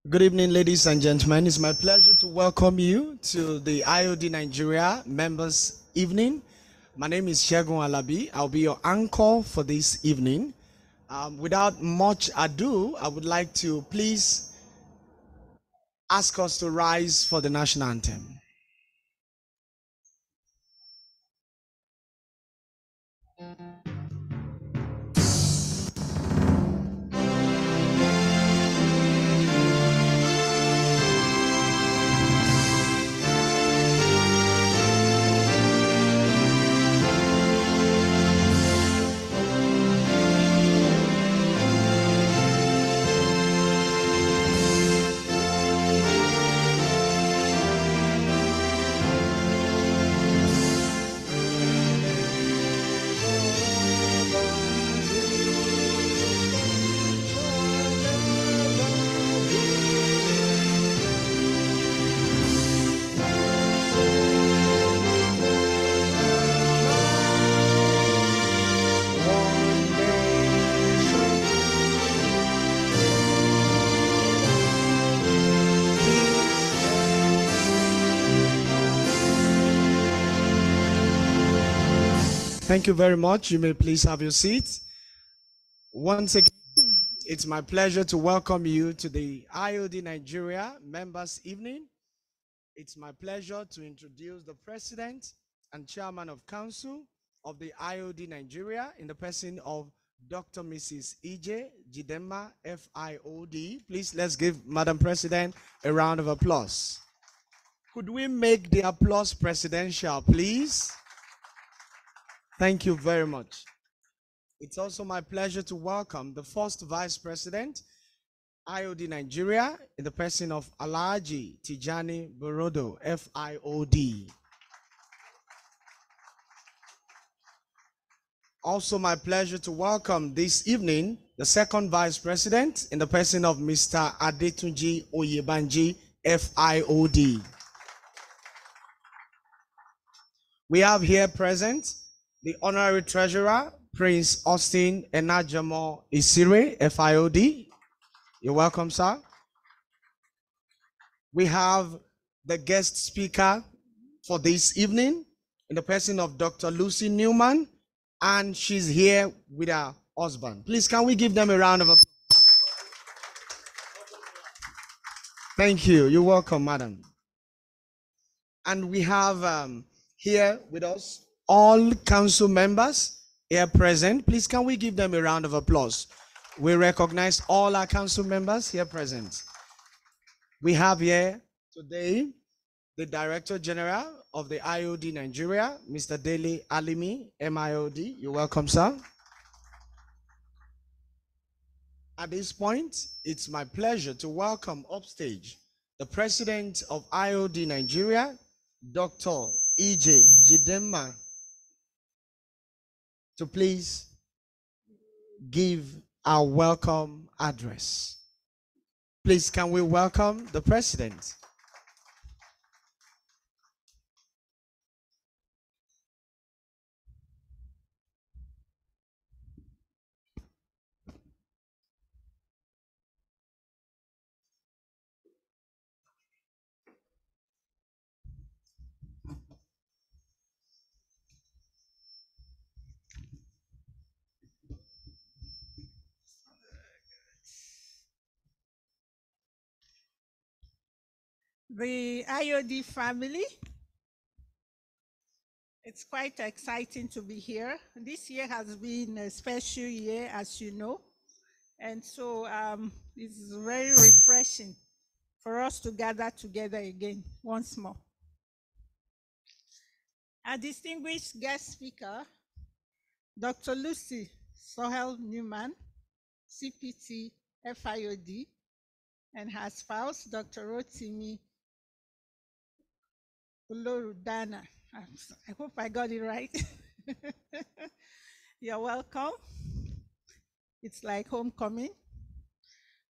Good evening, ladies and gentlemen. It's my pleasure to welcome you to the IoD Nigeria Members Evening. My name is Shegun Alabi. I'll be your anchor for this evening. Without much ado, I would like to please ask us to rise for the national anthem. Thank you very much. You may please have your seats. Once again, it's my pleasure to welcome you to the IoD Nigeria Members Evening. It's my pleasure to introduce the President and Chairman of Council of the IoD Nigeria in the person of Dr. Mrs. E.J. Jidemma, F.IoD. Please, let's give Madam President a round of applause. Could we make the applause presidential, please? Thank you very much. It's also my pleasure to welcome the first Vice President, IoD Nigeria, in the person of Alhaji Tijani Borodo, F.IoD. Also my pleasure to welcome this evening the second Vice President in the person of Mr. Adetunji Oyebanji, F.IoD. We have here present the Honorary Treasurer, Prince Austin Enajamo Isire, F.IoD. You're welcome, sir. We have the guest speaker for this evening in the person of Dr. Lucy Newman, and she's here with her husband. Please, can we give them a round of applause? Thank you. You're welcome, madam. And we have here with us all council members here present. Please, can we give them a round of applause? We recognize all our council members here present. We have here today the Director General of the IoD Nigeria, Mr. Dele Alimi, MIOD. You're welcome, sir. At this point, it's my pleasure to welcome upstage the President of IoD Nigeria, Dr. E.J. Jidemma, to please give our welcome address. Please, can we welcome the President? The IoD family, it's quite exciting to be here. This year has been a special year, as you know, and so it's very refreshing for us to gather together again once more. Our distinguished guest speaker, Dr. Lucy Surhyel Newman, CPT, F.IoD, and her spouse, Dr. Rotimi Olorudana. I hope I got it right. You're welcome. It's like homecoming.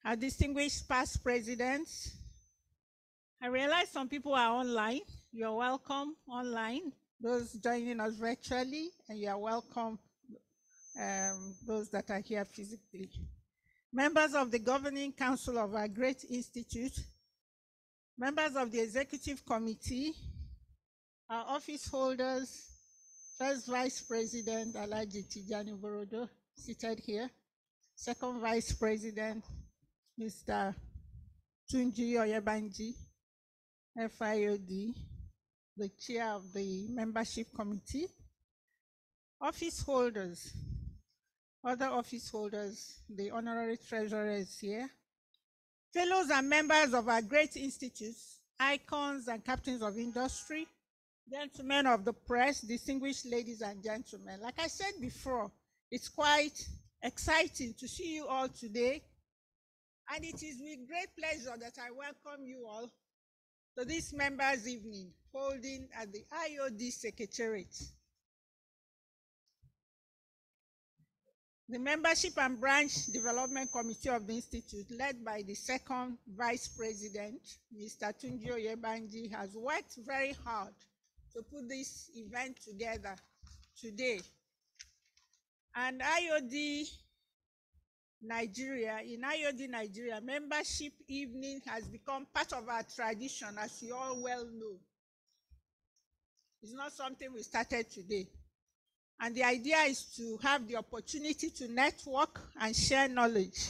Our distinguished past presidents. I realize some people are online. You're welcome online. Those joining us virtually, and you're welcome those that are here physically. members of the Governing Council of our great institute, members of the Executive Committee, our office holders, First Vice President Alhaji Tijani Borodo, seated here, Second Vice President Mr. Tunji Oyebanji, F.IoD, the Chair of the Membership Committee, office holders, other office holders, the Honorary Treasurer is here, fellows and members of our great institutes, icons and captains of industry, gentlemen of the press, distinguished ladies and gentlemen. Like I said before, it's quite exciting to see you all today. And it is with great pleasure that I welcome you all to this members' evening holding at the IoD Secretariat. The Membership and Branch Development Committee of the Institute, led by the Second Vice President, Mr. Tunji Oyebanji, has worked very hard to put this event together today. And IoD Nigeria, in IoD Nigeria, membership evening has become part of our tradition, as you all well know. It's not something we started today. And the idea is to have the opportunity to network and share knowledge.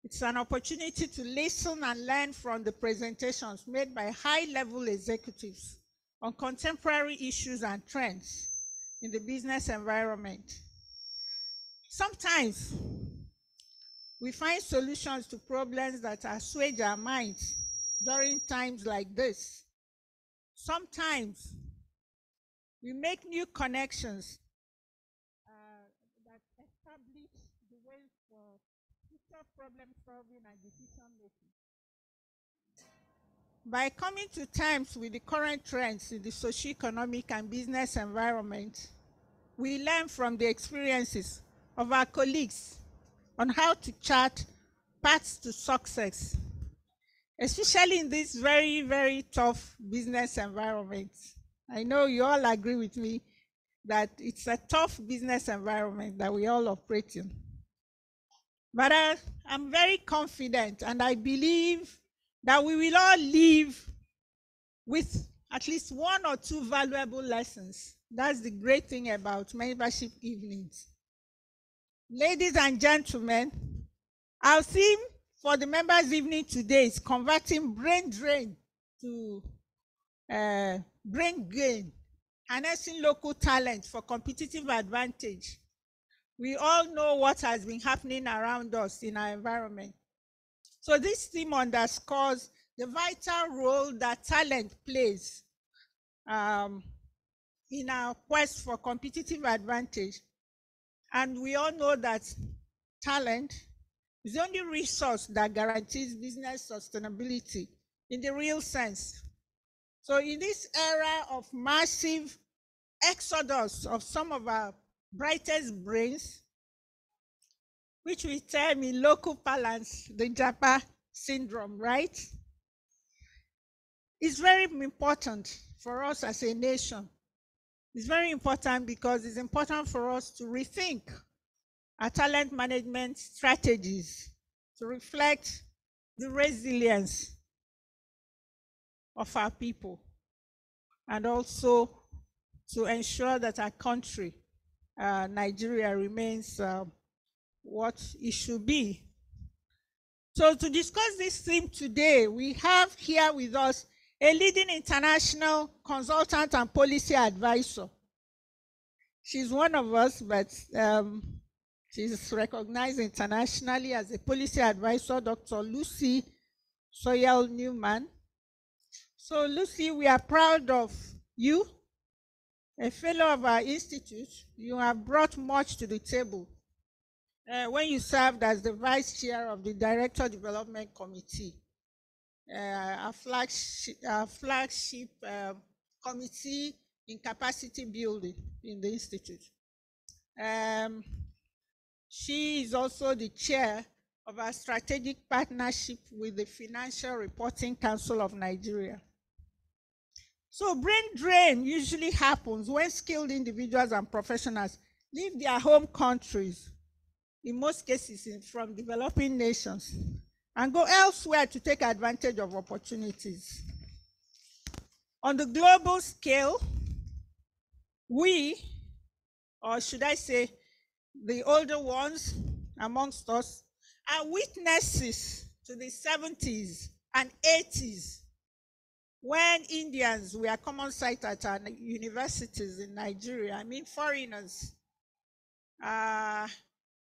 It's an opportunity to listen and learn from the presentations made by high-level executives on contemporary issues and trends in the business environment. Sometimes we find solutions to problems that assuage our minds during times like this. Sometimes we make new connections that establish the way for future problem solving and decision making. By coming to terms with the current trends in the socio-economic and business environment, we learn from the experiences of our colleagues on how to chart paths to success, especially in this very, very tough business environment. I know you all agree with me that it's a tough business environment that we all operate in. But I'm very confident, and I believe that we will all leave with at least one or two valuable lessons. That's the great thing about membership evenings. Ladies and gentlemen, our theme for the members' evening today is converting brain drain to brain gain, harnessing local talent for competitive advantage. We all know what has been happening around us in our environment. So this theme underscores the vital role that talent plays in our quest for competitive advantage. And we all know that talent is the only resource that guarantees business sustainability in the real sense. So in this era of massive exodus of some of our brightest brains, which we term in local parlance the Japa syndrome, right? It's very important for us as a nation. It's very important because it's important for us to rethink our talent management strategies to reflect the resilience of our people, and also to ensure that our country, Nigeria, remains what it should be. So to discuss this theme today, we have here with us a leading international consultant and policy advisor. She's one of us, but she's recognized internationally as a policy advisor, Dr. Surhyel Newman. So Lucy, we are proud of you, a fellow of our institute. You have brought much to the table when you served as the vice chair of the Director Development Committee, our flagship committee in capacity building in the institute. She is also the chair of our strategic partnership with the Financial Reporting Council of Nigeria. So brain drain usually happens when skilled individuals and professionals leave their home countries in most cases from developing nations, and go elsewhere to take advantage of opportunities. On the global scale, we, or should I say, the older ones amongst us, are witnesses to the 70s and 80s when Indians were a common sight at our universities in Nigeria. I mean, foreigners.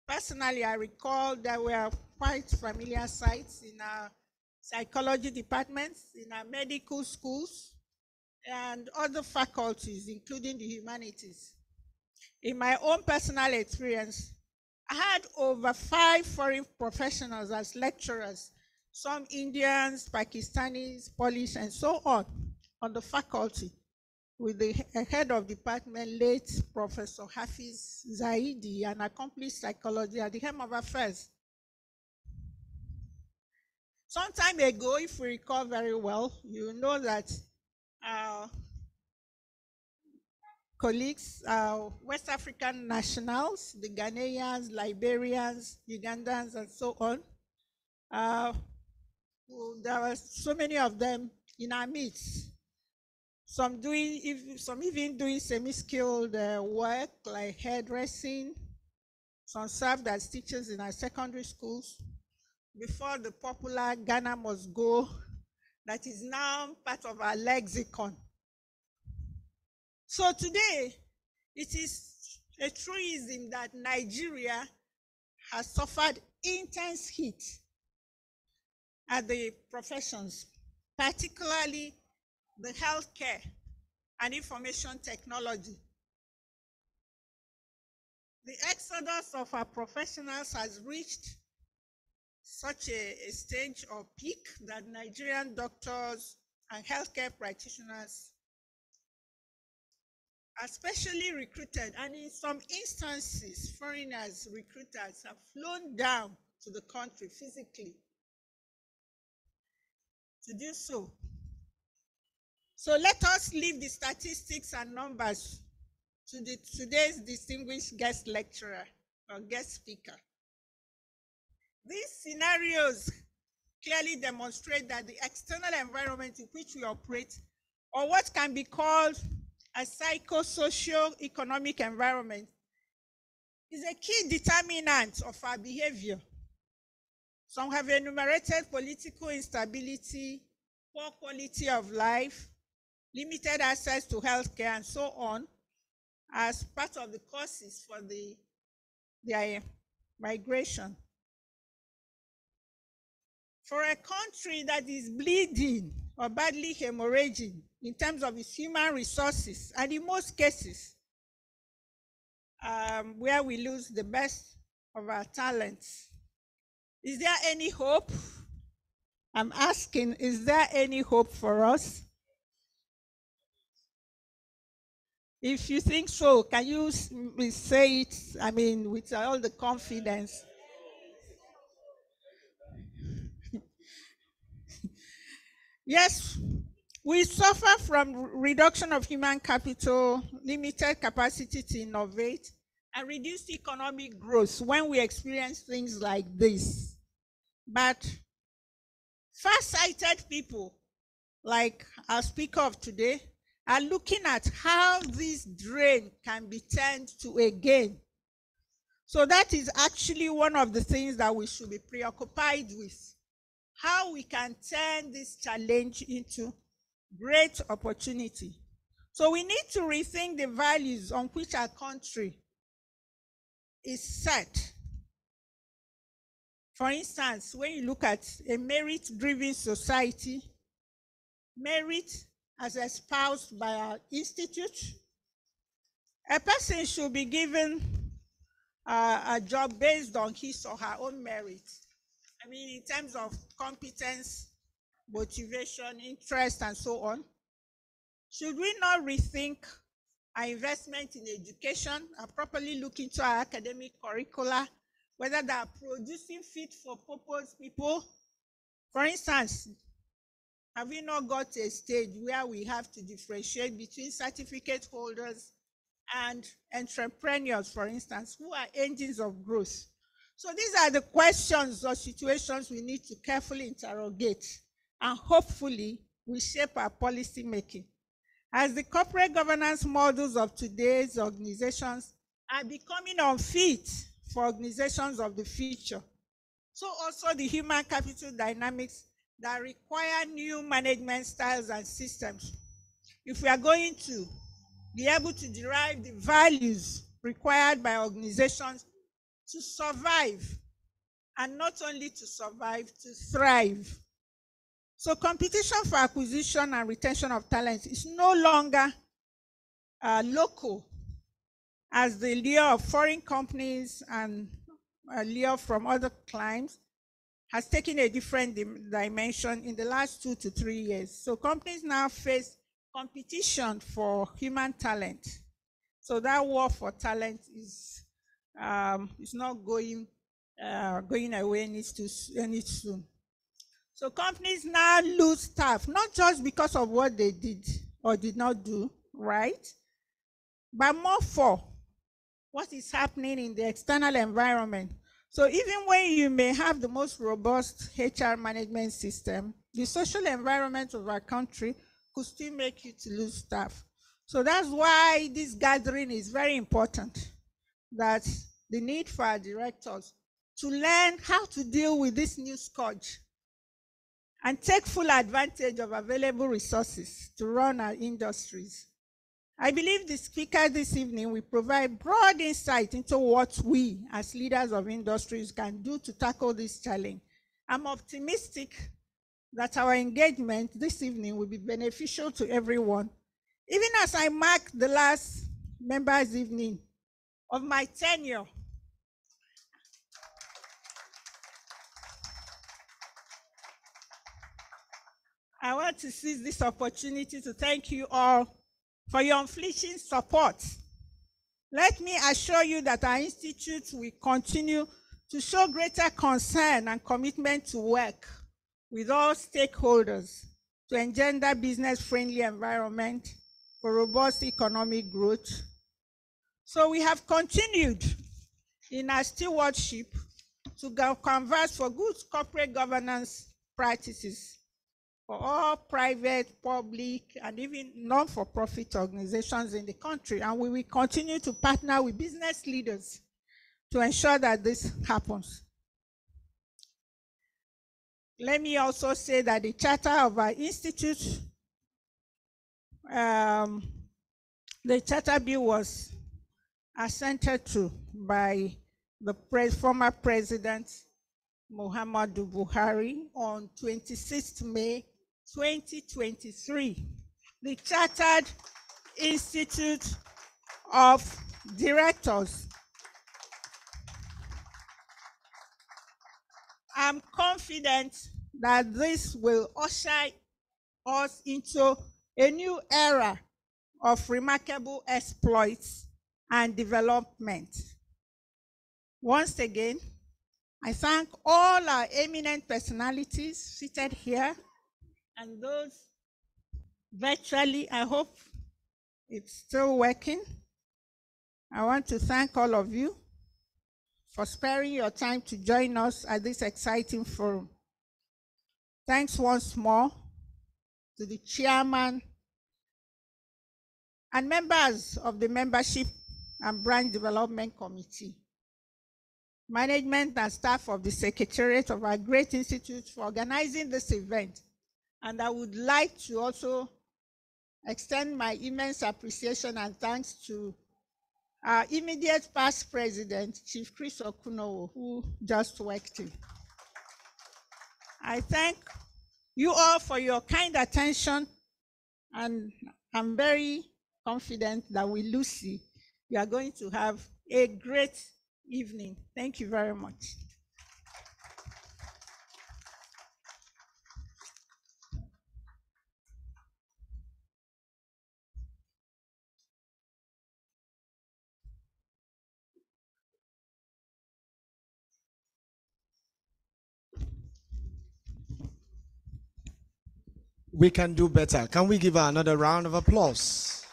Personally, I recall there were quite familiar sights in our psychology departments, in our medical schools, and other faculties, including the humanities. In my own personal experience, I had over 5 foreign professionals as lecturers, some Indians, Pakistanis, Polish, and so on the faculty, with the head of department, late Professor Hafiz Zaidi, an accomplished psychologist at the helm of affairs. Some time ago, if we recall very well, you know that our colleagues, West African nationals, the Ghanaians, Liberians, Ugandans, and so on, there were so many of them in our midst. Some even doing semi-skilled work like hairdressing. Some served as teachers in our secondary schools before the popular Ghana must go that is now part of our lexicon. So today, it is a truism that Nigeria has suffered intense heat at the professions, particularly the healthcare and information technology. The exodus of our professionals has reached such a stage or peak that Nigerian doctors and healthcare practitioners are specially recruited, and in some instances, foreigners recruiters have flown down to the country physically to do so. So let us leave the statistics and numbers to today's distinguished guest lecturer or guest speaker. These scenarios clearly demonstrate that the external environment in which we operate, or what can be called a psychosocial-economic environment, is a key determinant of our behavior. Some have enumerated political instability, poor quality of life, limited access to healthcare, and so on, as part of the causes for their migration. For a country that is bleeding or badly hemorrhaging in terms of its human resources, and in most cases, where we lose the best of our talents, is there any hope? I'm asking, is there any hope for us? If you think so, can you say it, I mean, with all the confidence? Yes, we suffer from reduction of human capital, limited capacity to innovate, and reduced economic growth when we experience things like this. But far-sighted people, like our speaker of today, are looking at how this drain can be turned to a gain. So that is actually one of the things that we should be preoccupied with. How we can turn this challenge into great opportunity. So we need to rethink the values on which our country is set. For instance, when you look at a merit-driven society, merit as espoused by our institute, a person should be given a job based on his or her own merit. I mean, in terms of competence, motivation, interest, and so on. Should we not rethink our investment in education and properly look into our academic curricula, whether they are producing fit-for-purpose people? For instance, have we not got to a stage where we have to differentiate between certificate holders and entrepreneurs, for instance, who are engines of growth? So these are the questions or situations we need to carefully interrogate, and hopefully will shape our policy making. As the corporate governance models of today's organizations are becoming unfit for organizations of the future, so also the human capital dynamics that require new management styles and systems. If we are going to be able to derive the values required by organizations to survive, and not only to survive, to thrive. So competition for acquisition and retention of talent is no longer local, as the lure of foreign companies and lure from other climes has taken a different dimension in the last 2 to 3 years. So companies now face competition for human talent. So that war for talent is not going away any soon. So companies now lose staff, not just because of what they did or did not do right, but more for what is happening in the external environment. So even when you may have the most robust HR management system, the social environment of our country could still make you to lose staff. So that's why this gathering is very important, that the need for our directors to learn how to deal with this new scourge and take full advantage of available resources to run our industries. I believe the speaker this evening will provide broad insight into what we as leaders of industries can do to tackle this challenge. I'm optimistic that our engagement this evening will be beneficial to everyone. Even as I mark the last members' evening of my tenure, I want to seize this opportunity to thank you all for your unflinching support. Let me assure you that our institute will continue to show greater concern and commitment to work with all stakeholders to engender business-friendly environment for robust economic growth. So we have continued in our stewardship to converse for good corporate governance practices for all private, public, and even non-for-profit organizations in the country. And we will continue to partner with business leaders to ensure that this happens. Let me also say that the charter of our institute, the charter bill was assented to by the former president, Muhammadu Buhari, on 26th May 2023. The Chartered Institute of Directors. I'm confident that this will usher us into a new era of remarkable exploits and development. Once again, I thank all our eminent personalities seated here and those virtually. I hope it's still working. I want to thank all of you for sparing your time to join us at this exciting forum. Thanks once more to the chairman and members of the Membership and Branch Development Committee, management and staff of the Secretariat of our great institute for organizing this event. And I would like to also extend my immense appreciation and thanks to our immediate past president, Chief Chris Okunowo, who just walked in. I thank you all for your kind attention, and I'm very confident that with Lucy, we are going to have a great evening. Thank you very much. We can do better. Can we give her another round of applause?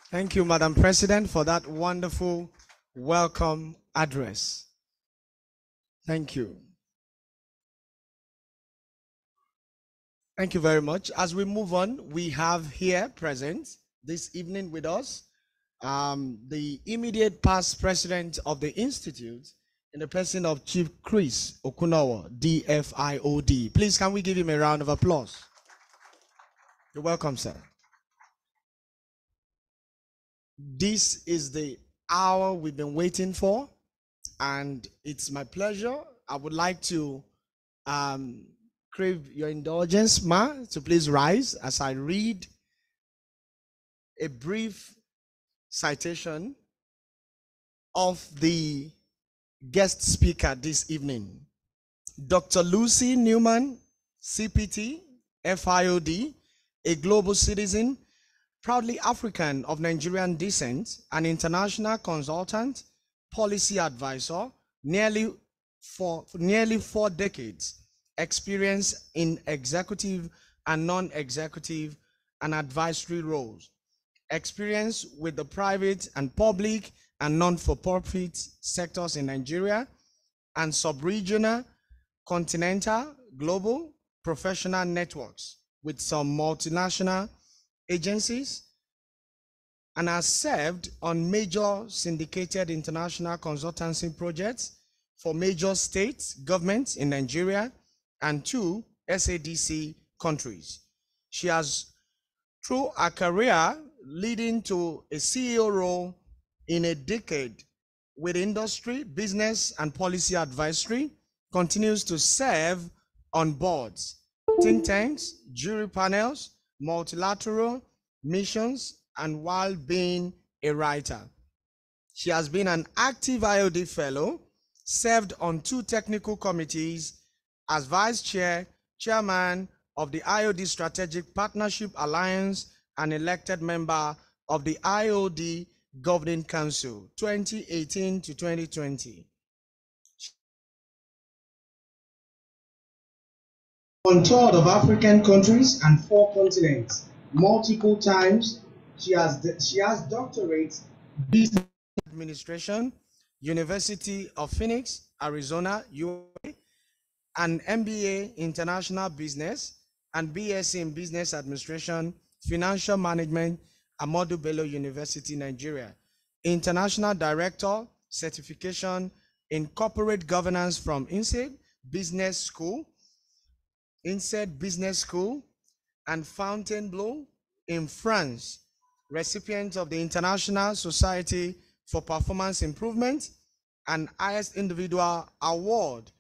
Thank you, Madam President, for that wonderful welcome address. Thank you. Thank you very much. As we move on, we have here present this evening with us the immediate past president of the Institute in the person of Chief Chris Okunowo, DFIOD. Please, can we give him a round of applause? You're welcome, sir. This is the hour we've been waiting for, and it's my pleasure. I would like to crave your indulgence, ma, to please rise as I read a brief citation of the guest speaker this evening. Dr. Lucy Newman, CPT, F.IoD, a global citizen, proudly African of Nigerian descent, an international consultant, policy advisor, for nearly 4 decades, experience in executive and non-executive and advisory roles, experience with the private and public and non-for-profit sectors in Nigeria and sub-regional, continental, global, professional networks with some multinational agencies, and has served on major syndicated international consultancy projects for major state governments in Nigeria and 2 SADC countries. She has, through her career, leading to a CEO role in a decade with industry, business, and policy advisory, continues to serve on boards, think tanks, jury panels, multilateral missions, and while being a writer. She has been an active IoD fellow, served on 2 technical committees as vice chair, chairman of the IoD Strategic Partnership Alliance, and elected member of the IoD Governing Council 2018 to 2020. On tour of African countries and 4 continents, multiple times. She has doctorates, business administration, University of Phoenix, Arizona, USA, an MBA International Business, and BSc in Business Administration, Financial Management, Ahmadu Bello University, Nigeria. International Director, Certification in Corporate Governance from INSEAD Business School, and Fontainebleau in France. Recipient of the International Society for Performance Improvement and highest individual award,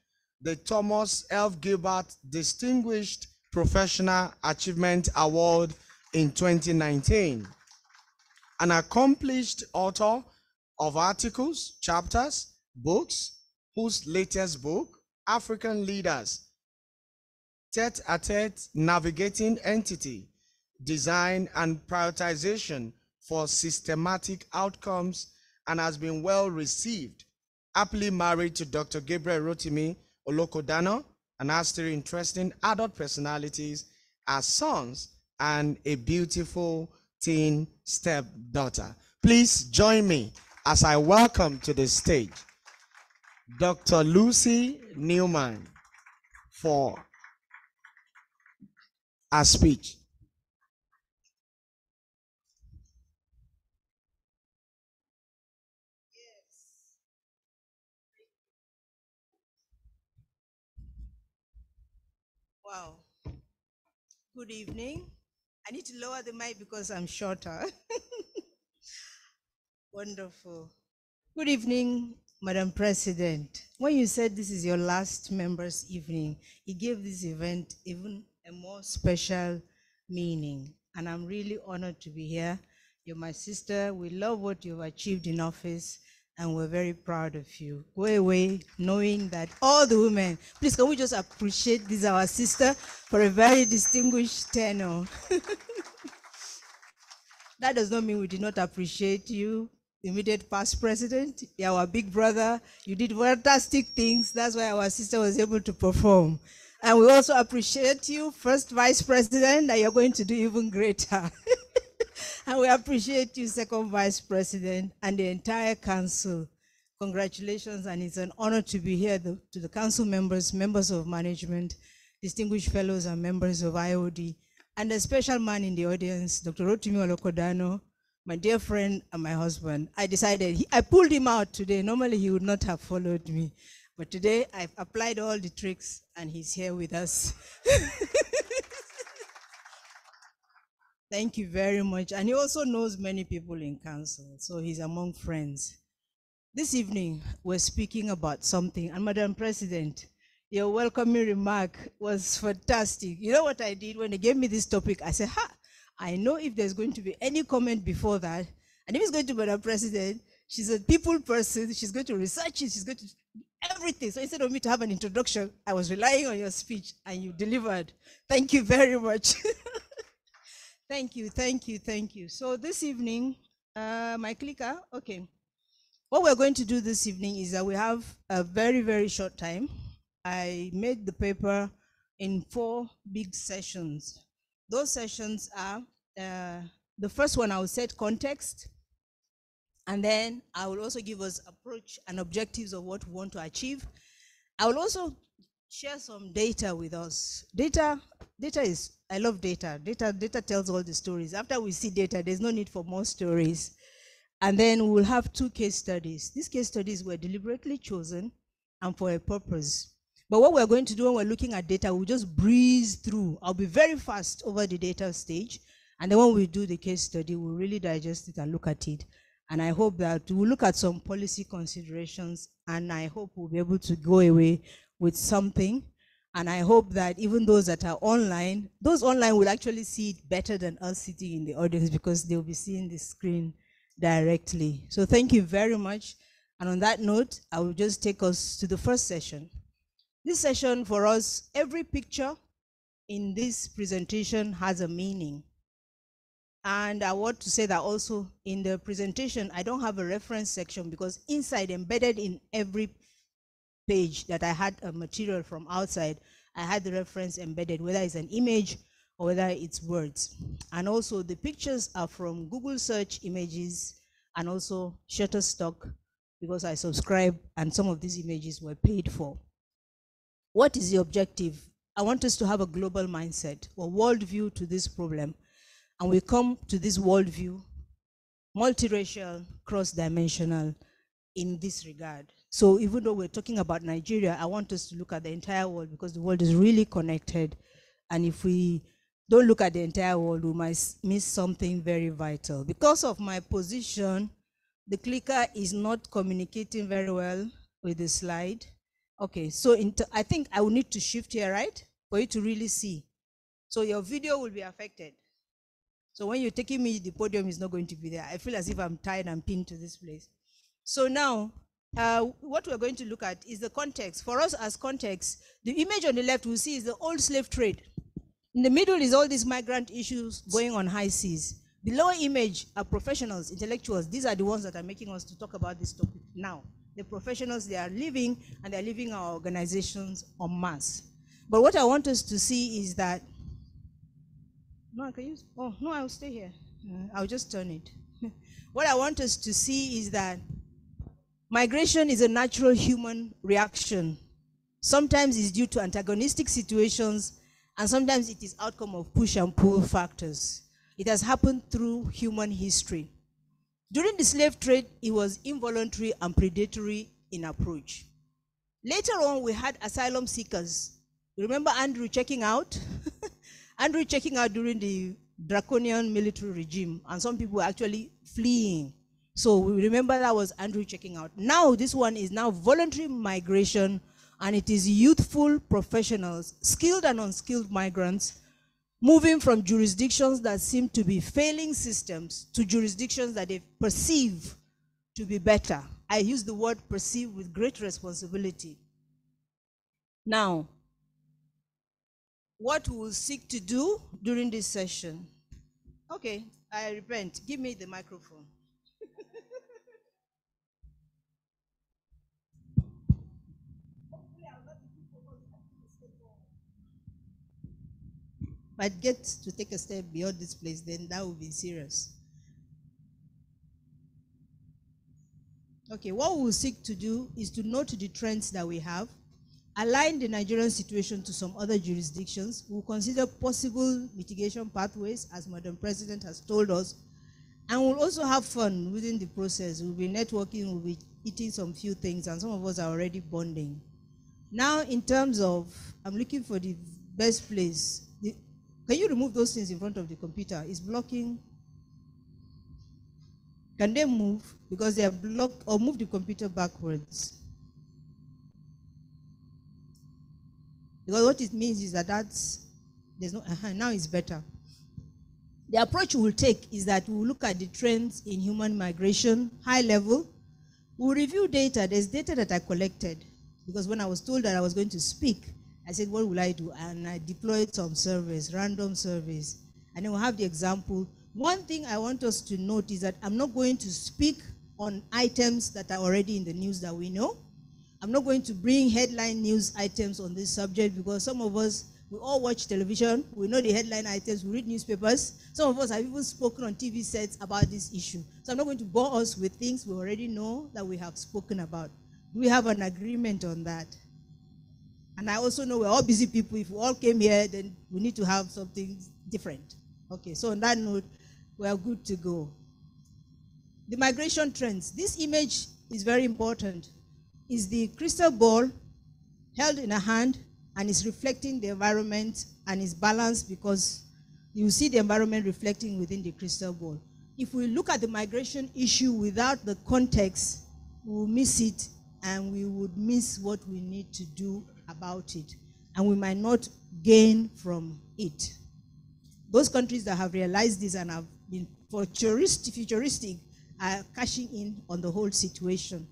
the Thomas F. Gilbert Distinguished Professional Achievement Award in 2019. An accomplished author of articles, chapters, books, whose latest book, African Leaders, Tete-a-Tete Navigating Entity, Design and Prioritization for Systematic Outcomes, and has been well received. Happily married to Dr. Gabriel Rotimi Olokodano, and has 3 interesting adult personalities as sons and a beautiful teen stepdaughter. Please join me as I welcome to the stage Dr. Lucy Newman for her speech. Wow. Good evening. I need to lower the mic because I'm shorter. Wonderful. Good evening, Madam President. When you said this is your last members' evening, it gave this event even a more special meaning. And I'm really honored to be here. You're my sister. We love what you've achieved in office, and we're very proud of you. Go away knowing that all the women, please can we just appreciate this, our sister, for a very distinguished tenure. That does not mean we did not appreciate you, immediate past president. You're our big brother. You did fantastic things. That's why our sister was able to perform. And we also appreciate you, first vice president, that you're going to do even greater. And we appreciate you, second vice president, and the entire council. Congratulations, and it's an honor to be here to the council members, members of management, distinguished fellows and members of IoD, and a special man in the audience, Dr. Rotimi Olokodano, my dear friend and my husband. I decided, I pulled him out today. Normally he would not have followed me, but today I've applied all the tricks and he's here with us. Thank you very much. And he also knows many people in council, so he's among friends. This evening, we're speaking about something, and Madam President, your welcoming remark was fantastic. You know what I did when they gave me this topic? I said, I know if there's going to be any comment before that, and if it's going to Madam President, she's a people person, she's going to research it, she's going to do everything. So instead of me to have an introduction, I was relying on your speech, and you delivered. Thank you very much. Thank you, thank you, thank you. So this evening, my clicker, okay. What we're going to do this evening is that we have a very, very short time. I made the paper in 4 big sessions. Those sessions are, the first one I will set context, and then I will also give us approach and objectives of what we want to achieve. I will also share some data with us. Data is, I love data. Data tells all the stories. After we see data, there's no need for more stories. And then we'll have 2 case studies. These case studies were deliberately chosen and for a purpose. But what we're going to do when we're looking at data, we'll just breeze through. I'll be very fast over the data stage. And then when we do the case study, we'll really digest it and look at it. And I hope that we'll look at some policy considerations, and I hope we'll be able to go away with something. And I hope that even those that are online, those online will actually see it better than us sitting in the audience, because they'll be seeing the screen directly. So thank you very much. And on that note, I will just take us to the first session. This session for us, every picture in this presentation has a meaning. And I want to say that also in the presentation, I don't have a reference section, because inside, embedded in every page that I had a material from outside, I had the reference embedded, whether it's an image or whether it's words. And also the pictures are from Google search images and also Shutterstock, because I subscribe and some of these images were paid for. What is the objective? I want us to have a global mindset or worldview to this problem. And we come to this worldview, multiracial, cross-dimensional in this regard. So even though we're talking about Nigeria, I want us to look at the entire world, because the world is really connected. And if we don't look at the entire world, we might miss something very vital. Because of my position, the clicker is not communicating very well with the slide. Okay, so I think I will need to shift here, right? For you to really see. So your video will be affected. So when you're taking me, the podium is not going to be there. I feel as if I'm tied and pinned to this place. So now, what we're going to look at is the context. For us as context, the image on the left we'll see is the old slave trade. In the middle is all these migrant issues going on high seas. The lower image are professionals, intellectuals. These are the ones that are making us to talk about this topic now. The professionals, they are leaving, and they're leaving our organizations en masse. But what I want us to see is that, no, I can use, oh, no, I'll stay here. I'll just turn it. What I want us to see is that migration is a natural human reaction. Sometimes it's due to antagonistic situations, and sometimes it is outcome of push and pull factors. It has happened through human history. During the slave trade, it was involuntary and predatory in approach. Later on, we had asylum seekers. Remember Andrew checking out? Andrew checking out during the draconian military regime, and some people were actually fleeing. So we remember that was Andrew checking out. Now this one is now voluntary migration, and it is youthful professionals, skilled and unskilled migrants, moving from jurisdictions that seem to be failing systems to jurisdictions that they perceive to be better. I use the word perceive with great responsibility. Now, what we will seek to do during this session. Okay, I repent. Give me the microphone. If I get to take a step beyond this place, then that will be serious. Okay, what we will seek to do is to note the trends that we have, align the Nigerian situation to some other jurisdictions. We'll consider possible mitigation pathways, as Madam President has told us, and we'll also have fun within the process. We'll be networking, we'll be eating some few things, and some of us are already bonding. Now, in terms of, I'm looking for the best place. Can you remove those things in front of the computer? It's blocking. Can they move? Because they are blocked, or move the computer backwards. Because what it means is that there's no, now it's better. The approach we'll take is that we'll look at the trends in human migration, high level. We'll review data. There's data that I collected, because when I was told that I was going to speak, I said, what will I do? And I deployed some surveys, random surveys. And then we'll have the example. One thing I want us to note is that I'm not going to speak on items that are already in the news that we know. I'm not going to bring headline news items on this subject, because some of us, we all watch television, we know the headline items, we read newspapers. Some of us have even spoken on TV sets about this issue. So I'm not going to bore us with things we already know that we have spoken about. Do we have an agreement on that? And I also know we're all busy people. If we all came here, then we need to have something different. Okay, so on that note, we are good to go. The migration trends. This image is very important. It's the crystal ball held in a hand, and it's reflecting the environment, and it's balanced because you see the environment reflecting within the crystal ball. If we look at the migration issue without the context, we will miss it, and we would miss what we need to do about it, and we might not gain from it. Those countries that have realized this and have been futuristic are cashing in on the whole situation.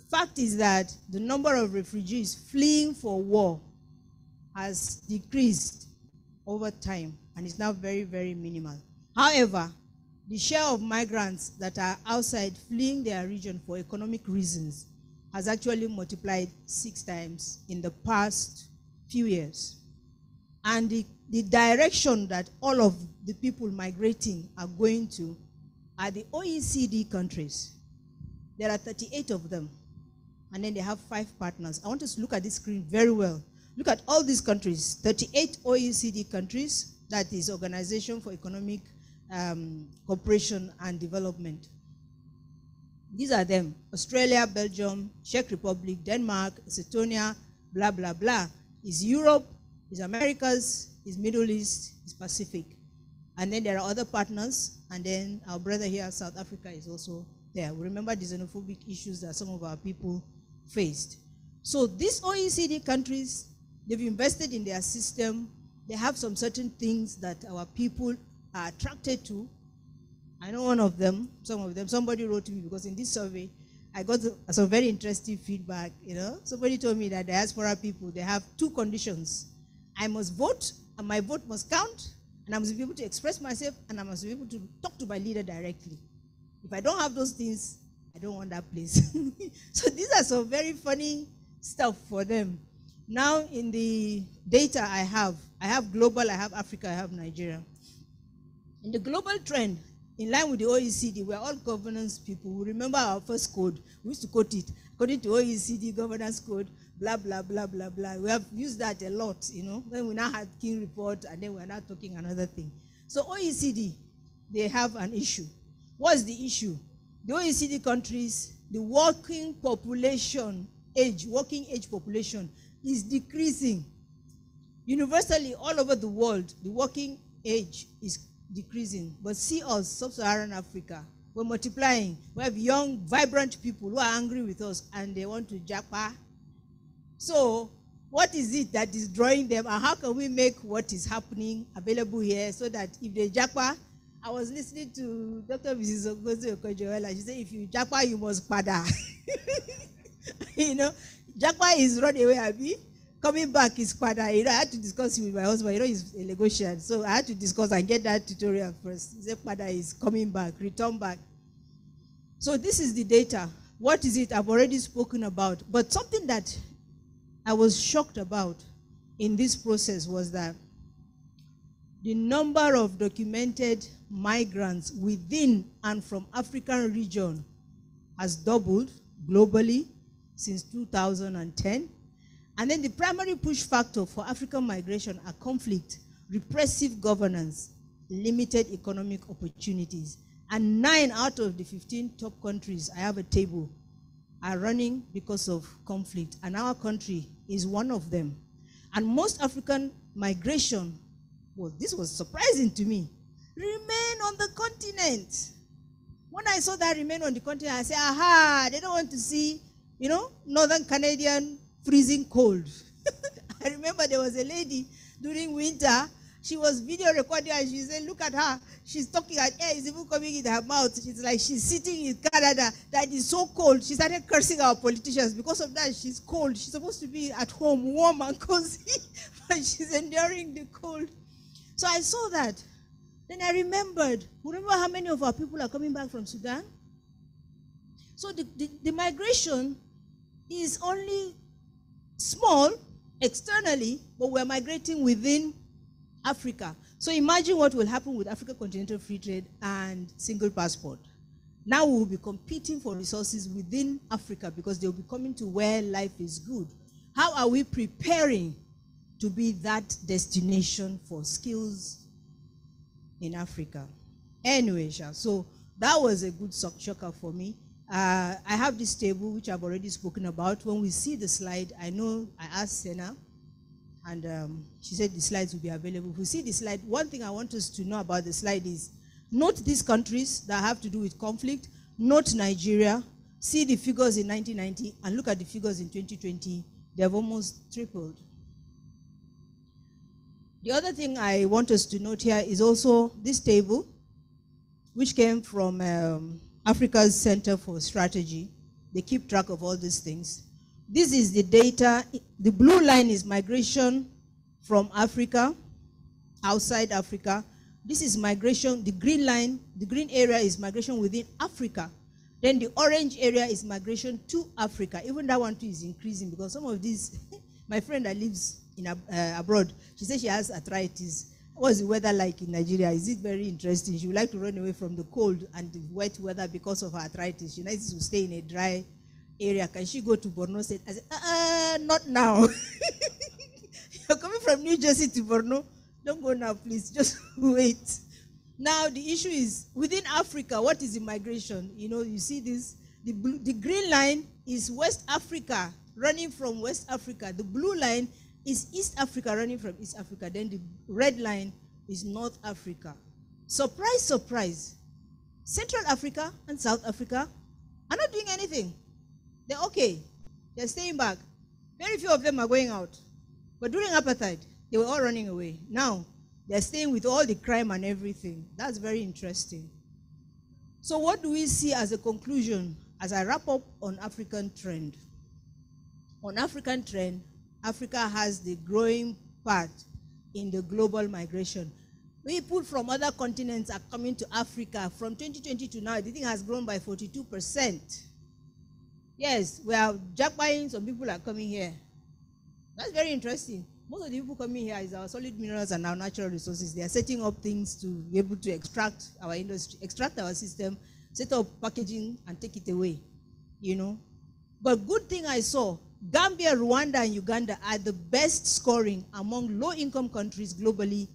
Fact is that the number of refugees fleeing for war has decreased over time, and is now very, very minimal. However, the share of migrants that are outside fleeing their region for economic reasons has actually multiplied 6 times in the past few years. And the direction that all of the people migrating are going to are the OECD countries. There are 38 of them, and then they have 5 partners. I want us to look at this screen very well. Look at all these countries, 38 OECD countries, that is Organization for Economic Cooperation and Development. These are them: Australia, Belgium, Czech Republic, Denmark, Estonia, blah, blah, blah. Is Europe, is Americas, is Middle East, is Pacific. And then there are other partners, and then our brother here, South Africa, is also there. We remember the xenophobic issues that some of our people faced. So these OECD countries, they've invested in their system. They have some certain things that our people are attracted to. I know one of them, some of them, somebody wrote to me, because in this survey, I got some very interesting feedback. Somebody told me that diaspora people, they have 2 conditions. I must vote, and my vote must count, and I must be able to express myself, and I must be able to talk to my leader directly. If I don't have those things, I don't want that place. So these are some very funny stuff for them. Now, in the data I have global, I have Africa, I have Nigeria. In the global trend, in line with the OECD, we're all governance people. We remember our first code. We used to quote it. According to OECD governance code, blah, blah, blah, blah, blah. We have used that a lot, Then we now had King Report, and then we're now talking another thing. So OECD, they have an issue. What's the issue? The OECD countries, the working age population is decreasing. Universally, all over the world, the working age is decreasing. But see us, sub-Saharan Africa, we're multiplying. We have young, vibrant people who are angry with us, and they want to japa. So what is it that is drawing them, and how can we make what is happening available here so that if they japa? I was listening to Dr. Mrs. Ogozi Okojoela. She said, if you japa, you must pada. Japa is run away, Abi. Coming back is pada. I had to discuss it with my husband. He's a Lagosian. So I had to discuss and get that tutorial first. He said, pada is coming back, return back. So this is the data. What is it? I've already spoken about. But something that I was shocked about in this process was that the number of documented migrants within and from African region has doubled globally since 2010. And then the primary push factor for African migration are conflict, repressive governance, limited economic opportunities. And 9 out of the 15 top countries, I have a table, are running because of conflict. And our country is one of them. And most African migration, well, this was surprising to me, remain on the continent. When I saw that remain on the continent, I said, aha, they don't want to see, Northern Canadian freezing cold. I remember there was a lady during winter, she was video recording and she said, look at her, she's talking, and air is even coming in her mouth. She's like, she's sitting in Canada, that is so cold. She started cursing our politicians. Because of that, she's cold. She's supposed to be at home, warm and cozy, but she's enduring the cold. So I saw that. Then I remember how many of our people are coming back from Sudan? So the migration is only small externally, but we're migrating within Africa. So imagine what will happen with Africa Continental Free Trade and single passport. Now we will be competing for resources within Africa because they'll be coming to where life is good. How are we preparing to be that destination for skills in Africa? Anyway, so that was a good shocker for me. I have this table, which I've already spoken about. When we see the slide, I know I asked Sena, and she said the slides will be available. If we see the slide, one thing I want us to know about the slide is, note these countries that have to do with conflict, note Nigeria, see the figures in 1990, and look at the figures in 2020. They have almost tripled. The other thing I want us to note here is also this table, which came from Africa's Center for Strategy. They keep track of all these things. This is the data. The blue line is migration from Africa, outside Africa. This is migration. The green line, the green area is migration within Africa. Then the orange area is migration to Africa. Even that one too is increasing because some of these, my friend that lives in abroad, she says she has arthritis. What's the weather like in Nigeria? Is it very interesting? She would like to run away from the cold and the wet weather because of her arthritis. She likes to stay in a dry area. Can she go to Borno State? I said, not now. You're coming from New Jersey to Borno. Don't go now, please. Just wait. Now, the issue is, within Africa, what is immigration? You see this? The green line is West Africa, running from West Africa. The blue line is East Africa, running from East Africa. Then the red line is North Africa. Surprise, surprise. Central Africa and South Africa are not doing anything. They're okay. They're staying back. Very few of them are going out. But during apartheid, they were all running away. Now, they're staying with all the crime and everything. That's very interesting. So what do we see as a conclusion as I wrap up on African trend? On African trend, Africa has the growing part in the global migration. People from other continents are coming to Africa. From 2020 to now, the thing has grown by 42%. Yes, we are jackpotting, some people are coming here. That's very interesting. Most of the people coming here is our solid minerals and our natural resources. They are setting up things to be able to extract our industry, extract our system, set up packaging and take it away, But good thing I saw, Gambia, Rwanda, and Uganda are the best scoring among low-income countries globally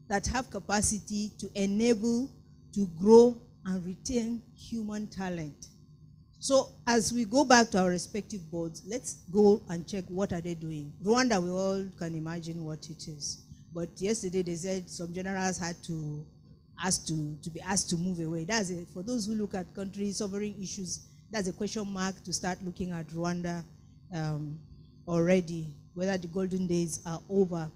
that have capacity to enable, to grow, and retain human talent. So as we go back to our respective boards, let's go and check what are they doing. Rwanda, we all can imagine what it is. But yesterday they said some generals had to be asked to move away. That's it. For those who look at country sovereign issues, that's a question mark to start looking at Rwanda already, whether the golden days are over.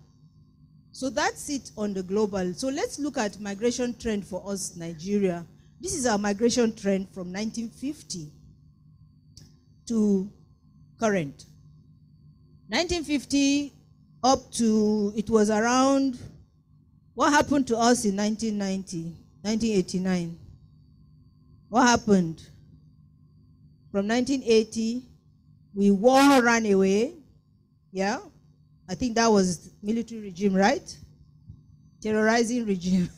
So that's it on the global. So let's look at migration trend for us, Nigeria. This is our migration trend from 1950 to current. 1950 up to, it was around, what happened to us in 1990, 1989? What happened? From 1980, we war ran away, yeah? I think that was military regime, right? Terrorizing regime.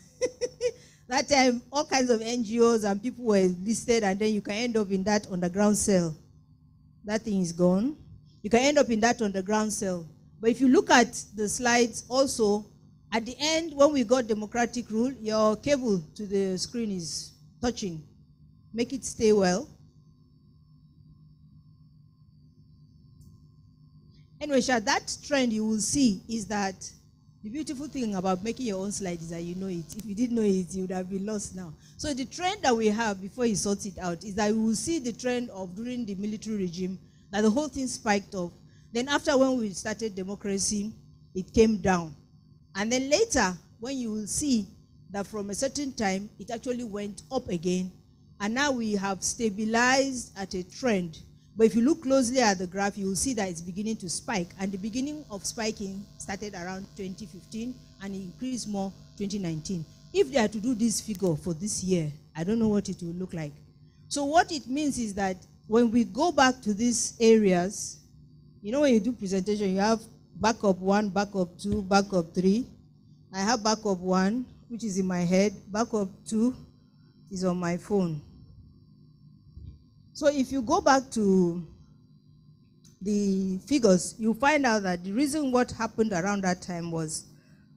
That time, all kinds of NGOs and people were listed, and then you can end up in that underground cell. That thing is gone. You can end up in that underground cell. But if you look at the slides also, at the end, when we got democratic rule, your cable to the screen is touching. Make it stay well. Anyway, Sha, that trend you will see is that the beautiful thing about making your own slide is that you know it. If you didn't know it, you would have been lost now. So the trend that we have before he sorts it out is that we will see the trend of during the military regime, that the whole thing spiked up. Then after when we started democracy, it came down. And then later, when you will see that from a certain time, it actually went up again. And now we have stabilized at a trend. But if you look closely at the graph, you will see that it's beginning to spike. And the beginning of spiking started around 2015 and it increased more 2019. If they are to do this figure for this year, I don't know what it will look like. So what it means is that when we go back to these areas, you know when you do presentation, you have backup 1, backup 2, backup 3. I have backup 1, which is in my head. Backup 2 is on my phone. So if you go back to the figures, you find out that the reason what happened around that time was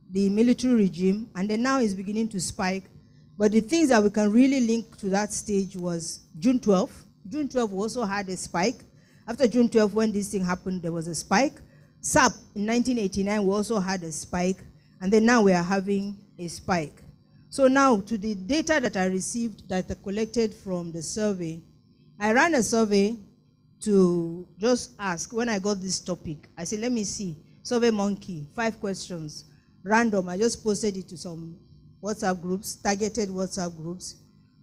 the military regime, and then now it's beginning to spike. But the things that we can really link to that stage was June 12th. June 12th also had a spike. After June 12th, when this thing happened, there was a spike. SAP in 1989, we also had a spike. And then now we are having a spike. So now to the data that I received that I collected from the survey, I ran a survey to just ask, when I got this topic, I said, let me see, Survey Monkey, 5 questions, random. I just posted it to some WhatsApp groups, targeted WhatsApp groups.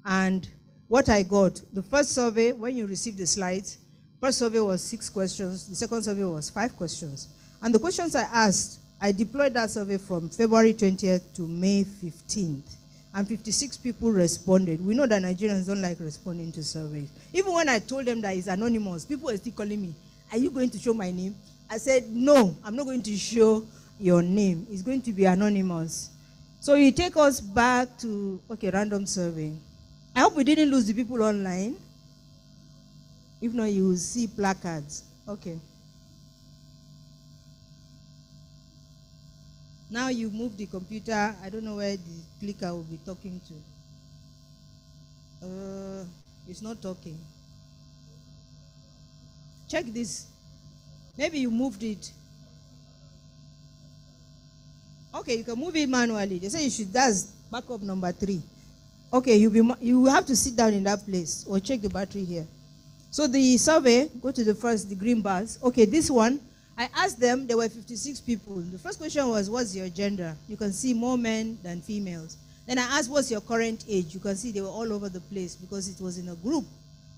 And what I got, the first survey, when you receive the slides, first survey was 6 questions, the second survey was 5 questions. And the questions I asked, I deployed that survey from February 20th to May 15th. And 56 people responded. We know that Nigerians don't like responding to surveys. Even when I told them that it's anonymous, people were still calling me, are you going to show my name? I said, no, I'm not going to show your name. It's going to be anonymous. So you take us back to, okay, random survey. I hope we didn't lose the people online. If not, you will see placards. Okay. Now you move the computer. I don't know where the clicker will be talking to. It's not talking. Check this. Maybe you moved it. Okay, you can move it manually. They say you should. That's backup number 3. Okay, you have to sit down in that place or check the battery here. So the survey, go to the green bars. Okay, this one. I asked them, there were 56 people. The first question was, what's your gender? You can see more men than females. Then I asked, what's your current age? You can see they were all over the place because it was in a group.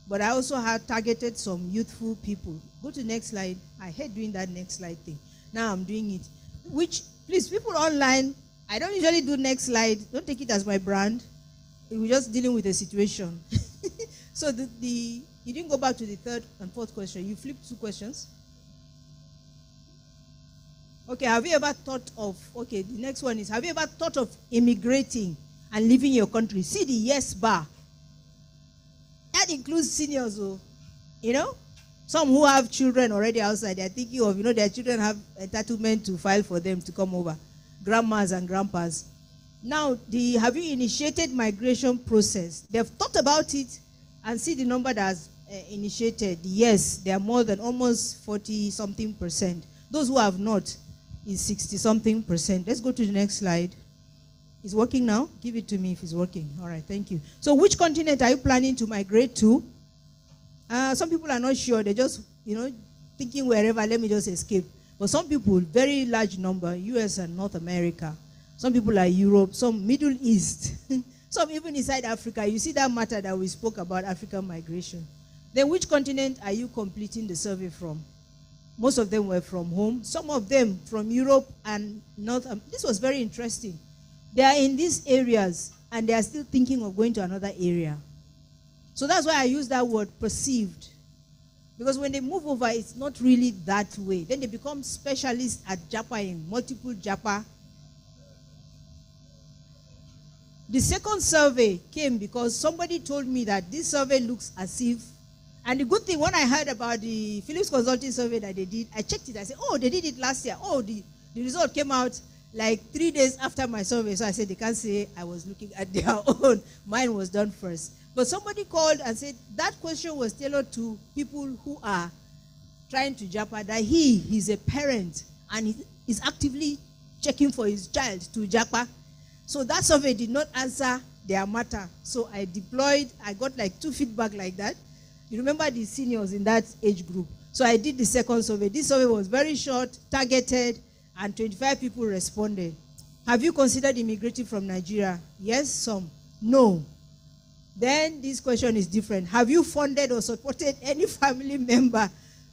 But I also had targeted some youthful people. Go to the next slide. I hate doing that next slide thing. Now I'm doing it. Which, please, people online, I don't usually do next slide. Don't take it as my brand. We're just dealing with a situation. So you didn't go back to the 3rd and 4th question. You flipped 2 questions. Okay, have you ever thought of, okay, the next one is, have you ever thought of immigrating and leaving your country? See the yes bar. That includes seniors, you know? Some who have children already outside, they're thinking of, their children have entitlement to file for them to come over. Grandmas and grandpas. Now, have you initiated migration process? They've thought about it and see the number that's initiated. Yes, they are more than almost 40-something%. Those who have not is 60-something%. Let's go to the next slide. It's working now? Give it to me if it's working. All right, thank you. So which continent are you planning to migrate to? Some people are not sure. They're just, thinking wherever, let me just escape. But some people, very large number, US and North America. Some people are Europe, some Middle East. Some even inside Africa. You see that matter that we spoke about, African migration. Then which continent are you completing the survey from? Most of them were from home. Some of them from Europe and North. This was very interesting. They are in these areas and they are still thinking of going to another area. So that's why I use that word perceived. Because when they move over, it's not really that way. Then they become specialists at Japaing, multiple Japa. The second survey came because somebody told me that this survey looks as if, and the good thing, when I heard about the Philips Consulting survey that they did, I checked it. I said, oh, they did it last year. Oh, the result came out like 3 days after my survey. So I said, they can't say I was looking at their own. Mine was done first. But somebody called and said that question was tailored to people who are trying to japa, that he's a parent and he is actively checking for his child to japa. So that survey did not answer their matter. So I got like 2 feedback like that. You remember the seniors in that age group. So I did the second survey. This survey was very short, targeted, and 25 people responded. Have you considered immigrating from Nigeria? Yes, some. No. Then this question is different. Have you funded or supported any family member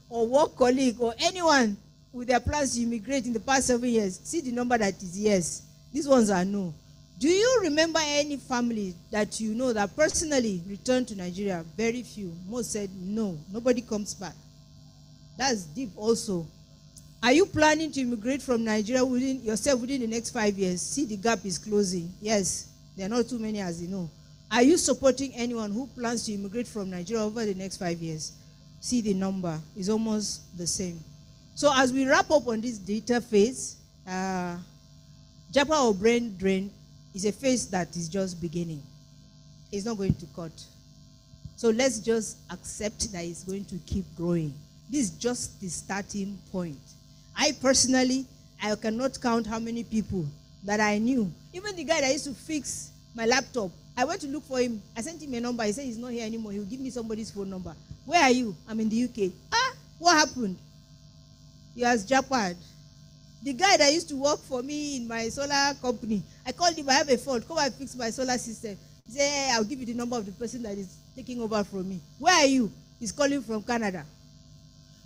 or work colleague or anyone with their plans to immigrate in the past 7 years? See the number that is yes. These ones are no. Do you remember any family that you know that personally returned to Nigeria? Very few. Most said no. Nobody comes back. That's deep also. Are you planning to immigrate from Nigeria within the next 5 years? See, the gap is closing. Yes, there are not too many, as you know. Are you supporting anyone who plans to immigrate from Nigeria over the next 5 years? See, the number is almost the same. So as we wrap up on this data phase, Japa or brain drain is a phase that is just beginning. It's not going to cut. So let's just accept that it's going to keep growing. This is just the starting point. I personally, I cannot count how many people that I knew. Even the guy that used to fix my laptop, I went to look for him. I sent him a number. He said he's not here anymore. He'll give me somebody's phone number. Where are you? I'm in the UK. What happened? He has jackpot. The guy that used to work for me in my solar company, I called him, I have a fault. Come and fix my solar system. He said, hey, I'll give you the number of the person that is taking over from me. Where are you? He's calling from Canada.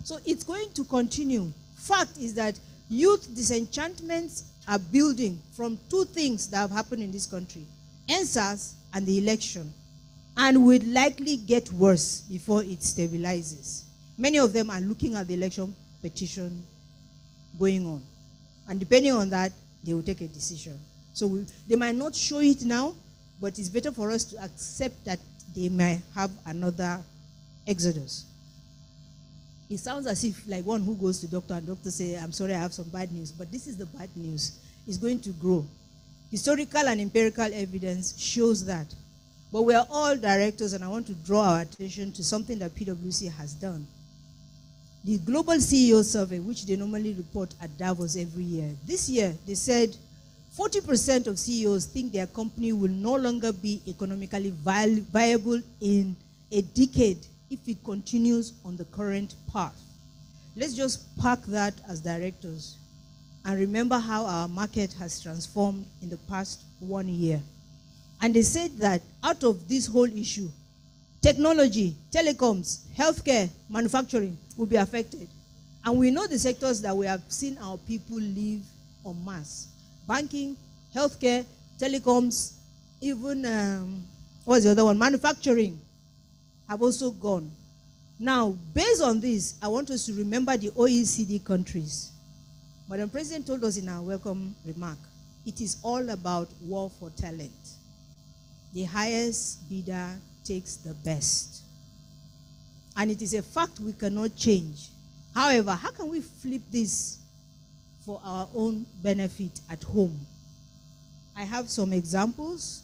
So it's going to continue. Fact is that youth disenchantments are building from 2 things that have happened in this country: NSAS and the election, and will likely get worse before it stabilizes. Many of them are looking at the election petition going on, and depending on that, they will take a decision. So they might not show it now, but it's better for us to accept that they might have another exodus. It sounds as if like one who goes to doctor and doctor say, I'm sorry, I have some bad news, but this is the bad news. It's going to grow. Historical and empirical evidence shows that. But we are all directors, and I want to draw our attention to something that PwC has done. The Global CEO Survey, which they normally report at Davos every year, this year they said 40% of CEOs think their company will no longer be economically viable in a decade if it continues on the current path. Let's just park that as directors and remember how our market has transformed in the past 1 year. And they said that out of this whole issue, technology, telecoms, healthcare, manufacturing will be affected. And we know the sectors that we have seen our people leave en masse. Banking, healthcare, telecoms, even, what's the other one? Manufacturing have also gone. Now, based on this, I want us to remember the OECD countries. Madam President told us in our welcome remark, it is all about war for talent. The highest bidder takes the best. And it is a fact we cannot change. However, how can we flip this for our own benefit at home? I have some examples,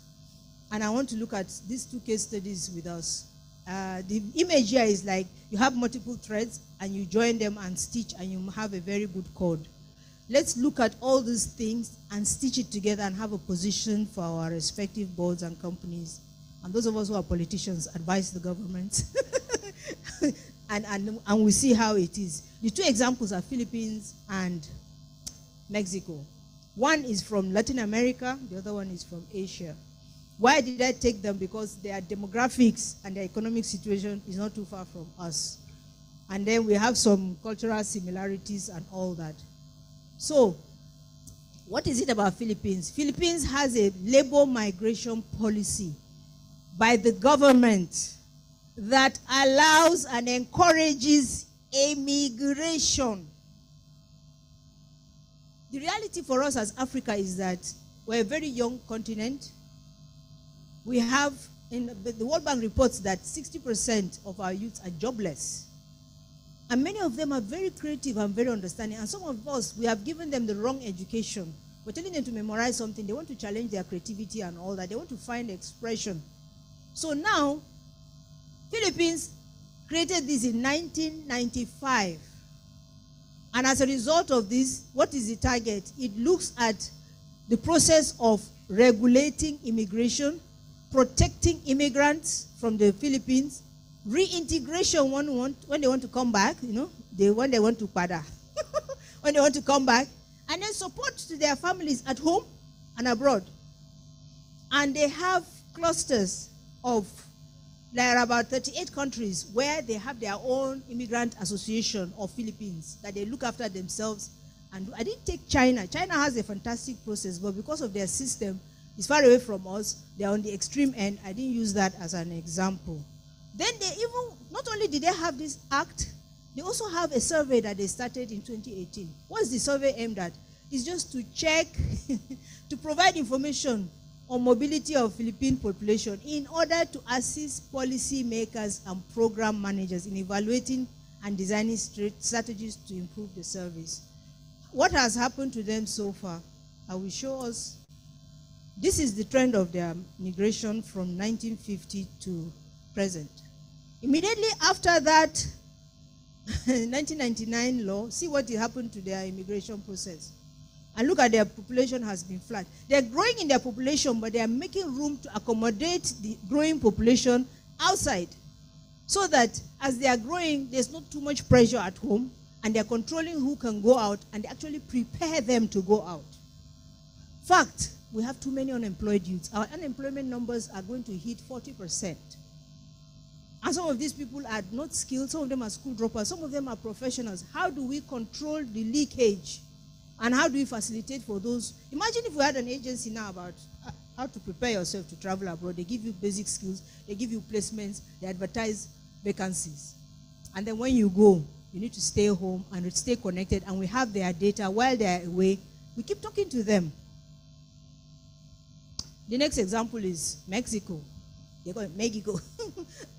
and I want to look at these 2 case studies with us. The image here is like you have multiple threads, and you join them and stitch, and you have a very good cord. Let's look at all these things and stitch it together and have a position for our respective boards and companies. And those of us who are politicians advise the government. and we see how it is. The 2 examples are Philippines and Mexico. One is from Latin America, the other one is from Asia. Why did I take them? Because their demographics and their economic situation is not too far from us. And then we have some cultural similarities and all that. So, what is it about Philippines? Philippines has a labor migration policy by the government that allows and encourages immigration. The reality for us as Africa is that we're a very young continent. We have, the World Bank reports that 60% of our youths are jobless. And many of them are very creative and very understanding. And some of us, we have given them the wrong education. We're telling them to memorize something. They want to challenge their creativity and all that. They want to find expression. So now, Philippines created this in 1995. And as a result of this, what is the target? It looks at the process of regulating immigration, protecting immigrants from the Philippines, reintegration when they want to come back, when they want to pada, when they want to come back, and then support to their families at home and abroad. And they have clusters of, there are about 38 countries where they have their own immigrant association of Philippines that they look after themselves. And I didn't take China. China has a fantastic process, but because of their system, it's far away from us. They're on the extreme end. I didn't use that as an example. Then they even, not only did they have this act, they also have a survey that they started in 2018. What's the survey aimed at? It's just to check, to provide information on mobility of Philippine population in order to assist policy makers and program managers in evaluating and designing strategies to improve the service. What has happened to them so far? I will show us. This is the trend of their migration from 1950 to present. Immediately after that 1999 law, see what happened to their immigration process. And look at their population has been flat. They're growing in their population, but they are making room to accommodate the growing population outside. So that as they are growing, there's not too much pressure at home, and they're controlling who can go out, and they actually prepare them to go out. Fact, we have too many unemployed youths. Our unemployment numbers are going to hit 40%. And some of these people are not skilled, some of them are school dropouts, some of them are professionals. How do we control the leakage? And how do we facilitate for those? Imagine if we had an agency now about how to prepare yourself to travel abroad. They give you basic skills, they give you placements, they advertise vacancies. And then when you go, you need to stay home and stay connected, and we have their data while they're away. We keep talking to them. The next example is Mexico. They call it Mexico.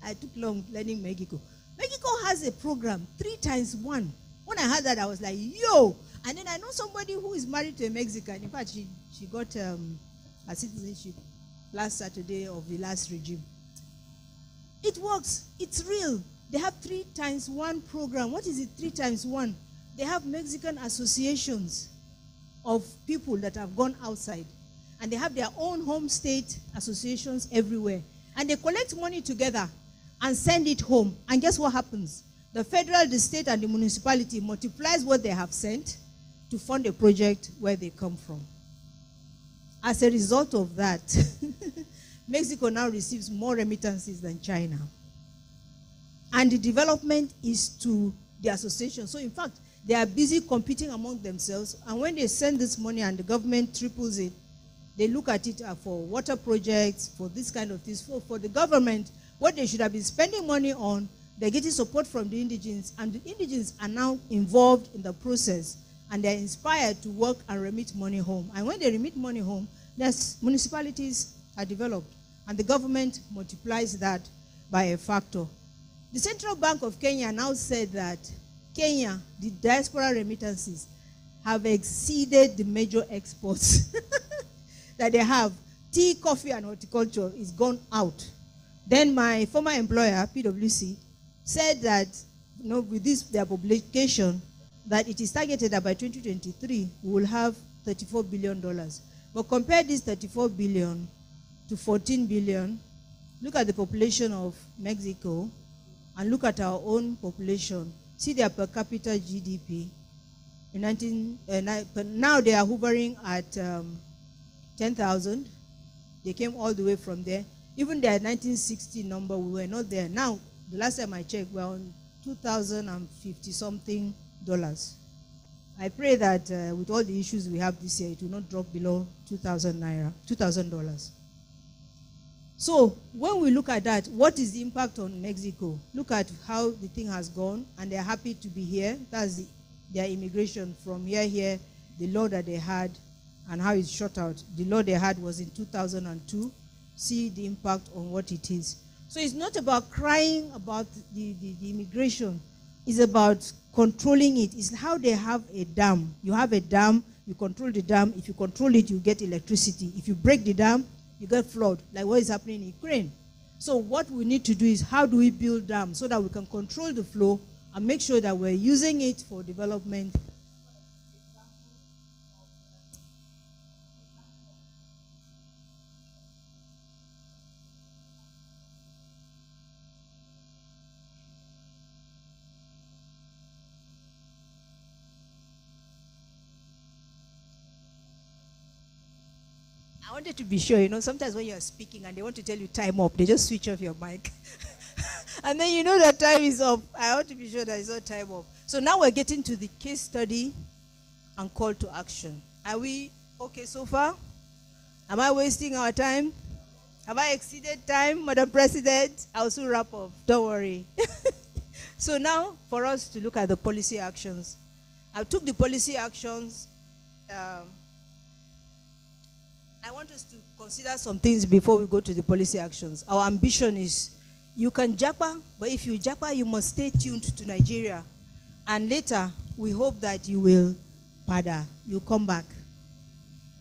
I took long learning Mexico. Mexico has a program, 3x1. When I heard that, I was like, yo! And then I know somebody who is married to a Mexican. In fact, she got her citizenship last Saturday of the last regime. It works. It's real. They have 3x1 program. What is it, 3x1? They have Mexican associations of people that have gone outside. And they have their own home state associations everywhere. And they collect money together and send it home. And guess what happens? The federal, the state, and the municipality multiplies what they have sent to fund a project where they come from. As a result of that, Mexico now receives more remittances than China. And the development is to the association. So in fact, they are busy competing among themselves. And when they send this money and the government triples it, they look at it for water projects, for this kind of things. For the government, what they should have been spending money on, they're getting support from the indigenes, and the indigenes are now involved in the process, and they're inspired to work and remit money home. And when they remit money home, municipalities are developed, and the government multiplies that by a factor. The Central Bank of Kenya now said that Kenya, the diaspora remittances, have exceeded the major exports that they have. Tea, coffee, and horticulture is gone out. Then my former employer, PwC, said that, with this, their publication, that it is targeted that by 2023, we will have $34 billion. But compare this 34 billion to 14 billion, look at the population of Mexico, and look at our own population. See their per capita GDP. Now they are hovering at 10,000. They came all the way from there. Even their 1960 number, we were not there. Now, the last time I checked, we're on $2,050-something. I pray that with all the issues we have this year, it will not drop below $2,000. So when we look at that, what is the impact on Mexico? Look at how the thing has gone, and they're happy to be here. That's their immigration from here, the law that they had, and how it's shot out. The law they had was in 2002. see the impact on what it is. So it's not about crying about the immigration. It's about controlling it. It's how they have a dam. You have a dam, you control the dam. If you control it, you get electricity. If you break the dam, you get flood, like what is happening in Ukraine. So what we need to do is, how do we build dams so that we can control the flow and make sure that we're using it for development. I wanted to be sure, sometimes when you're speaking and they want to tell you time up, they just switch off your mic. And then you know that time is up. I want to be sure that it's not time up. So now we're getting to the case study and call to action. Are we okay so far? Am I wasting our time? Have I exceeded time, Madam President? I'll soon wrap up. Don't worry. So now, for us to look at the policy actions. I took the policy actions. I want us to consider some things before we go to the policy actions. Our ambition is, you can japa, but if you japa, you must stay tuned to Nigeria. And later, we hope that you will pada, you come back.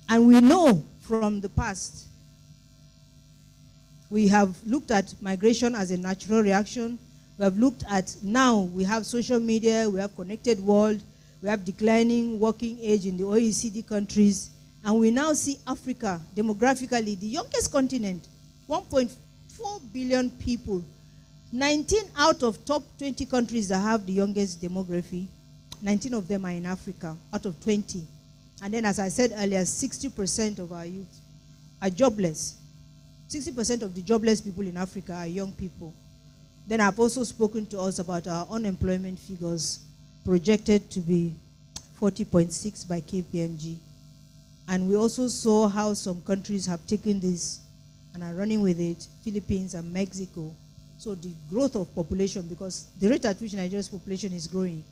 And we know from the past, we have looked at migration as a natural reaction. We have looked at, now we have social media, we have connected world, we have declining working age in the OECD countries. And we now see Africa, demographically, the youngest continent, 1.4 billion people. 19 out of top 20 countries that have the youngest demography, 19 of them are in Africa, out of 20. And then, as I said earlier, 60% of our youth are jobless. 60% of the jobless people in Africa are young people. Then I've also spoken to us about our unemployment figures, projected to be 40.6 by KPMG. And we also saw how some countries have taken this and are running with it, Philippines and Mexico. So the growth of population, because the rate at which Nigeria's population is growing,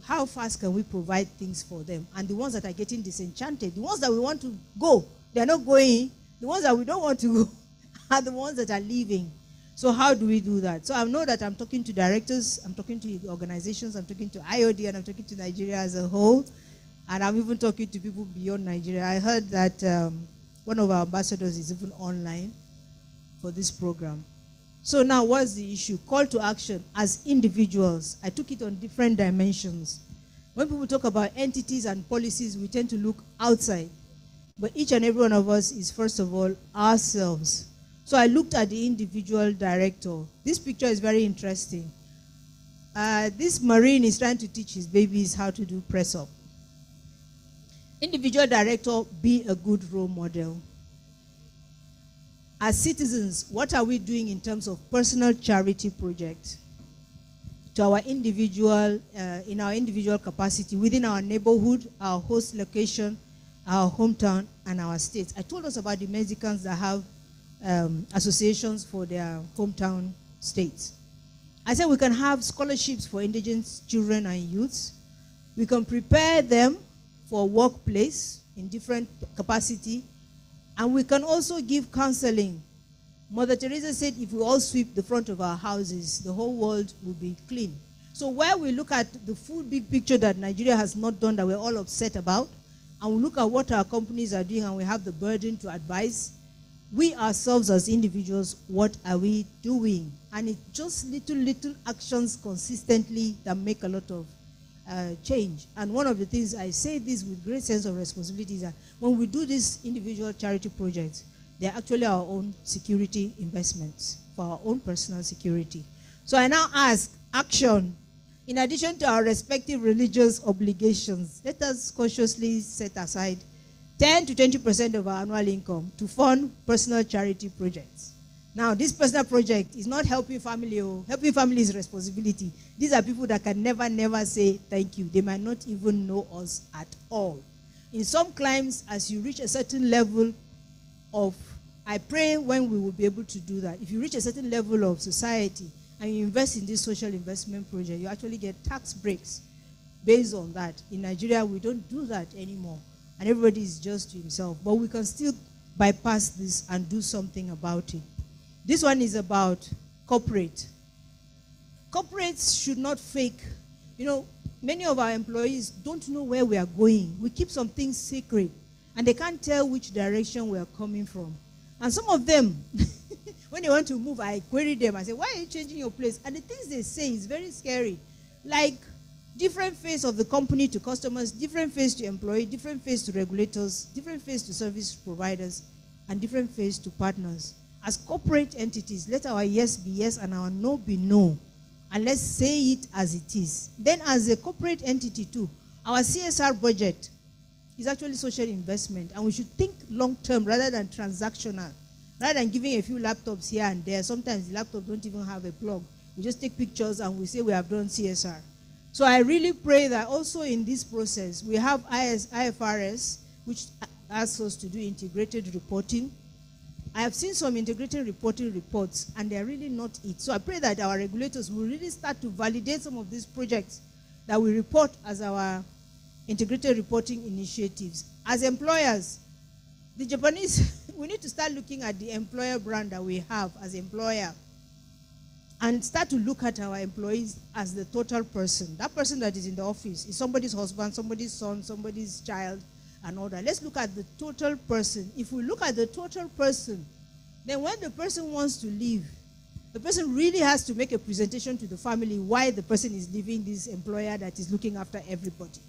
how fast can we provide things for them? And the ones that are getting disenchanted, the ones that we want to go, they're not going. The ones that we don't want to go are the ones that are leaving. So how do we do that? So I know that I'm talking to directors, I'm talking to organizations, I'm talking to IoD, and I'm talking to Nigeria as a whole. And I'm even talking to people beyond Nigeria. I heard that one of our ambassadors is even online for this program. So now what's the issue? Call to action as individuals. I took it on different dimensions. When people talk about entities and policies, we tend to look outside. But each and every one of us is, first of all, ourselves. So I looked at the individual director. This picture is very interesting. This Marine is trying to teach his babies how to do press-up. Individual director, be a good role model. As citizens, what are we doing in terms of personal charity projects to our individual, in our individual capacity, within our neighborhood, our host location, our hometown, and our states? I told us about the Mexicans that have associations for their hometown states. I said we can have scholarships for indigenous children and youths. We can prepare them for workplace in different capacity, and we can also give counseling. Mother Teresa said if we all sweep the front of our houses, the whole world will be clean. So where we look at the full big picture that Nigeria has not done, that we're all upset about, and we look at what our companies are doing, and we have the burden to advise, we ourselves as individuals, what are we doing? And it's just little actions consistently that make a lot of change. And one of the things, I say this with great sense of responsibility, is that when we do these individual charity projects, they're actually our own security investments for our own personal security. So I now ask, action. In addition to our respective religious obligations, let us consciously set aside 10 to 20% of our annual income to fund personal charity projects. Now, this personal project is not helping family. Helping family is responsibility. These are people that can never say thank you. They might not even know us at all. In some climes, as you reach a certain level of, I pray when we will be able to do that. If you reach a certain level of society and you invest in this social investment project, you actually get tax breaks based on that. In Nigeria, we don't do that anymore. And everybody is just to himself. But we can still bypass this and do something about it. This one is about corporate. Corporates should not fake. You know, many of our employees don't know where we are going. We keep some things secret, and they can't tell which direction we are coming from. And some of them, when they want to move, I query them. I say, why are you changing your place? And the things they say is very scary. Like, different face of the company to customers, different face to employee, different face to regulators, different face to service providers, and different face to partners. As corporate entities, let our yes be yes and our no be no. And let's say it as it is. Then as a corporate entity too, our CSR budget is actually social investment, and we should think long-term rather than transactional. Rather than giving a few laptops here and there, sometimes the laptops don't even have a plug. We just take pictures and we say we have done CSR. So I really pray that also in this process, we have IFRS, which asks us to do integrated reporting. I have seen some integrated reporting reports, and they're really not it. So I pray that our regulators will really start to validate some of these projects that we report as our integrated reporting initiatives. As employers, the Japanese, we need to start looking at the employer brand that we have as employer and start to look at our employees as the total person. That person that is in the office is somebody's husband, somebody's son, somebody's child, and all that. Let's look at the total person. If we look at the total person, then when the person wants to leave, the person really has to make a presentation to the family why the person is leaving this employer that is looking after everybody.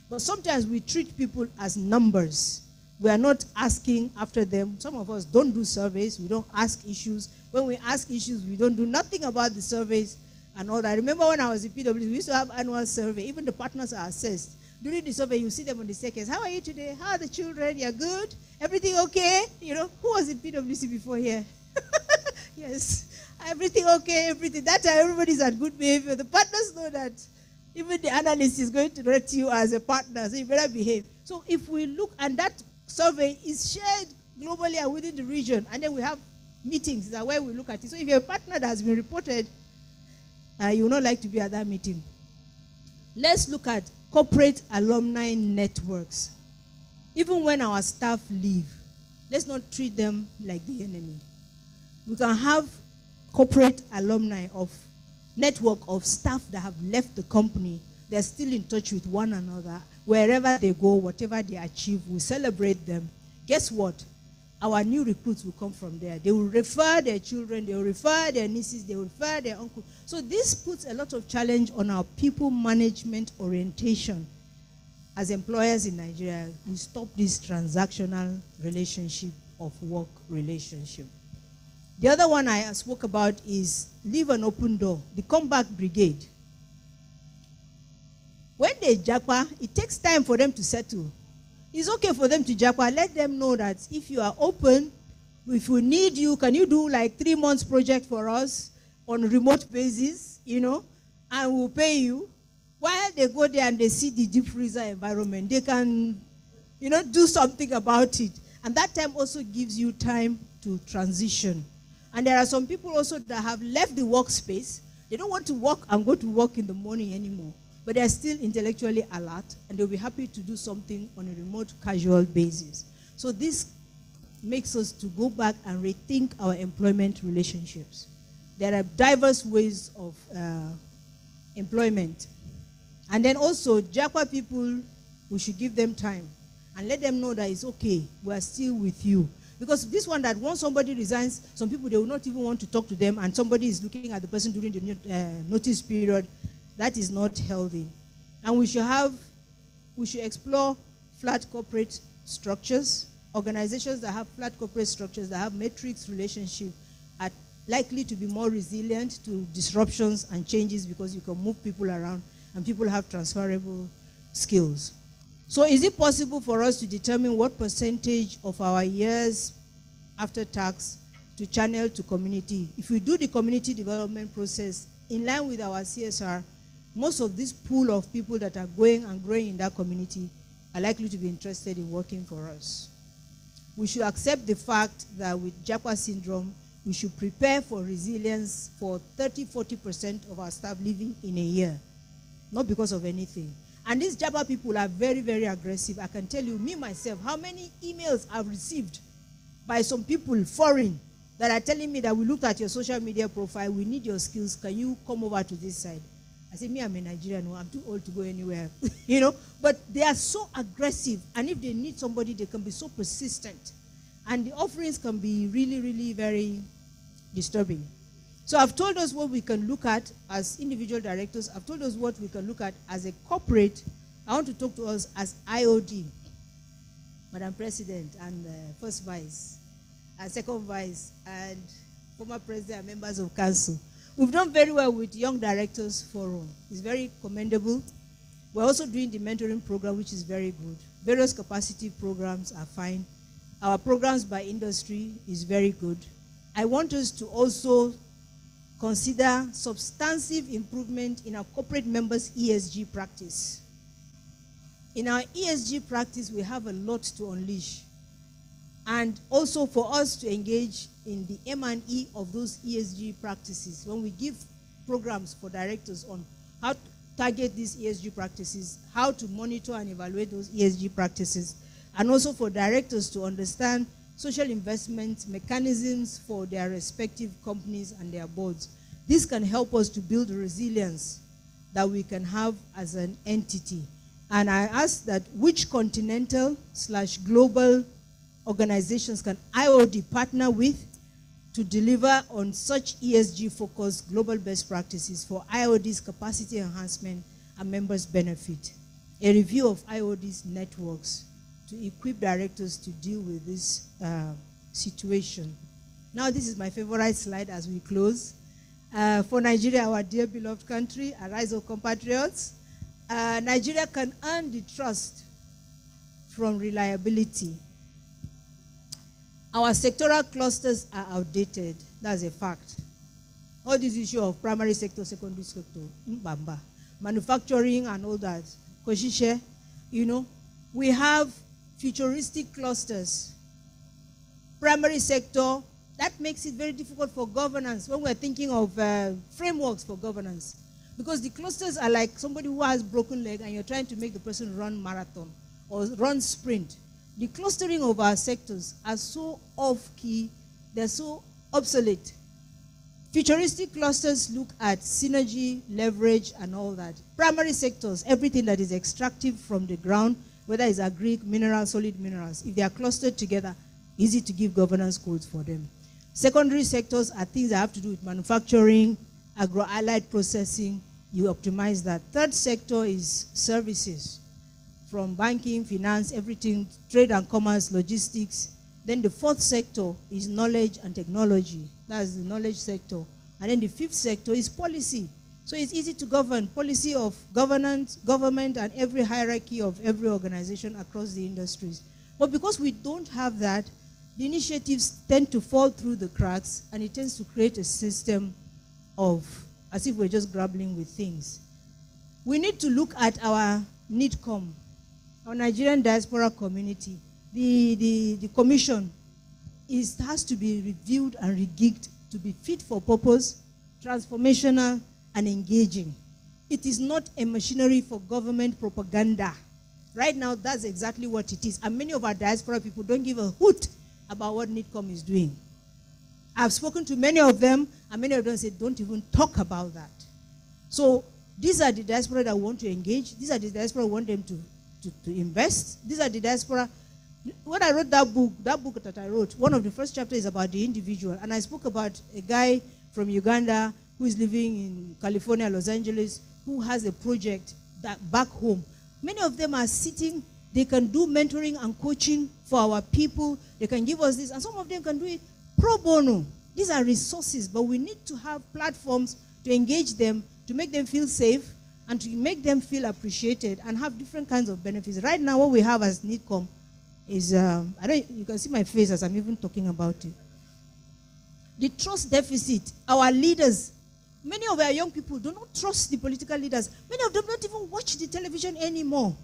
But sometimes we treat people as numbers. We are not asking after them. Some of us don't do surveys. We don't ask issues. When we ask issues, we don't do nothing about the surveys and all that. I remember when I was in PwC, we used to have annual survey. Even the partners are assessed. During the survey, you see them on the staircase. How are you today? How are the children? You're good? Everything okay? You know, who was in PwC before here? Yes. Everything okay? Everything. That time, everybody's at good behavior. The partners know that even the analyst is going to rate you as a partner, so you better behave. So if we look, and that survey is shared globally and within the region, and then we have meetings that where we look at it. So if you're a partner that has been reported, you will not like to be at that meeting. Let's look at corporate alumni networks. Even when our staff leave, let's not treat them like the enemy. We can have corporate alumni of network of staff that have left the company. They're still in touch with one another. Wherever they go, whatever they achieve, we celebrate them. Guess what? Our new recruits will come from there. They will refer their children, they will refer their nieces, they will refer their uncles. So this puts a lot of challenge on our people management orientation. As employers in Nigeria, we stop this transactional relationship of work relationship. The other one I spoke about is leave an open door, the comeback brigade. When they japa, it takes time for them to settle. It's okay for them to japa. Let them know that if you are open, if we need you, can you do like 3 months project for us on a remote basis, you know, and we'll pay you. While they go there and they see the deep freezer environment, they can, you know, do something about it. And that time also gives you time to transition. And there are some people also that have left the workspace. They don't want to work and go to work in the morning anymore. But they're still intellectually alert, and they'll be happy to do something on a remote, casual basis. So this makes us to go back and rethink our employment relationships. There are diverse ways of employment. And then also, Japa people, we should give them time and let them know that it's okay, we are still with you. Because this one that once somebody resigns, some people, they will not even want to talk to them, and somebody is looking at the person during the notice period. That is not healthy. And we should explore flat corporate structures. Organizations that have flat corporate structures, that have matrix relationship, are likely to be more resilient to disruptions and changes because you can move people around and people have transferable skills. So is it possible for us to determine what percentage of our years after tax to channel to community? If we do the community development process in line with our CSR, most of this pool of people that are going and growing in that community are likely to be interested in working for us. We should accept the fact that with Japa syndrome, we should prepare for resilience for 30–40% of our staff leaving in a year, not because of anything. And these Japa people are very, very aggressive. I can tell you, me myself, how many emails I've received by some people, foreign, that are telling me that we looked at your social media profile, we need your skills, can you come over to this side? I said, me, I'm a Nigerian, no, I'm too old to go anywhere, but they are so aggressive, and if they need somebody, they can be so persistent. And the offerings can be really, really very disturbing. So I've told us what we can look at as individual directors. I've told us what we can look at as a corporate. I want to talk to us as IoD, Madam President and First Vice, and Second Vice, and former President and members of Council. We've done very well with Young Directors Forum. It's very commendable. We're also doing the mentoring program, which is very good. Various capacity programs are fine. Our programs by industry is very good. I want us to also consider substantive improvement in our corporate members' ESG practice. In our ESG practice, we have a lot to unleash. And also for us to engage in the M&E of those ESG practices. When we give programs for directors on how to target these ESG practices, how to monitor and evaluate those ESG practices, and also for directors to understand social investment mechanisms for their respective companies and their boards. This can help us to build resilience that we can have as an entity. And I ask that which continental/global organizations can IoD partner with to deliver on such ESG-focused global best practices for IoD's capacity enhancement and members' benefit. A review of IoD's networks to equip directors to deal with this situation. Now, this is my favorite slide as we close. For Nigeria, our dear beloved country, arise, O compatriots. Nigeria can earn the trust from reliability. Our sectoral clusters are outdated. That's a fact. All this issue of primary sector, secondary sector, manufacturing and all that, Koshishe, we have futuristic clusters. Primary sector, that makes it very difficult for governance when we're thinking of frameworks for governance. Because the clusters are like somebody who has broken leg and you're trying to make the person run marathon or run sprint. The clustering of our sectors are so off-key, they're so obsolete. Futuristic clusters look at synergy, leverage, and all that. Primary sectors, everything that is extractive from the ground, whether it's agri, minerals, solid minerals, if they are clustered together, easy to give governance codes for them. Secondary sectors are things that have to do with manufacturing, agro-allied processing. You optimize that. Third sector is services, from banking, finance, everything, trade and commerce, logistics. Then the fourth sector is knowledge and technology. That's the knowledge sector. And then the fifth sector is policy. So it's easy to govern. Policy of governance, government, and every hierarchy of every organization across the industries. But because we don't have that, the initiatives tend to fall through the cracks, and it tends to create a system of, as if we're just grappling with things. We need to look at our NIDCOM, our Nigerian diaspora community. The commission has to be reviewed and regigged to be fit for purpose, transformational, and engaging. It is not a machinery for government propaganda. Right now, that's exactly what it is. And many of our diaspora people don't give a hoot about what NIDCOM is doing. I've spoken to many of them, and many of them say, don't even talk about that. So these are the diaspora that want to engage. These are the diaspora who want them to invest. These are the diaspora. When I wrote that book that I wrote, one of the first chapters is about the individual. And I spoke about a guy from Uganda who is living in California, Los Angeles, who has a project that back home. Many of them are sitting, they can do mentoring and coaching for our people. They can give us this, and some of them can do it pro bono. These are resources, but we need to have platforms to engage them, to make them feel safe, and to make them feel appreciated and have different kinds of benefits. Right now, what we have as NIDCOM is, you can see my face as I'm even talking about it. The trust deficit, our leaders, many of our young people do not trust the political leaders. Many of them don't even watch the television anymore.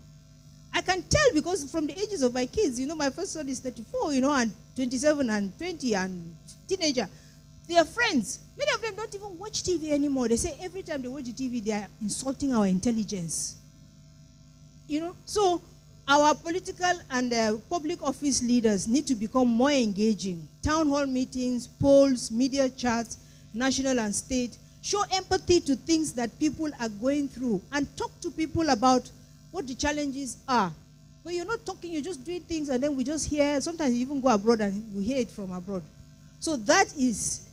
I can tell because from the ages of my kids, my first son is 34, and 27 and 20 and teenager. They are friends. Many of them don't even watch TV anymore. They say every time they watch the TV, they are insulting our intelligence. So Our political and public office leaders need to become more engaging. Town hall meetings, polls, media chats, national and state. Show empathy to things that people are going through and talk to people about what the challenges are. But you're not talking, you're just doing things and then we just hear, sometimes you even go abroad and we hear it from abroad. So that is,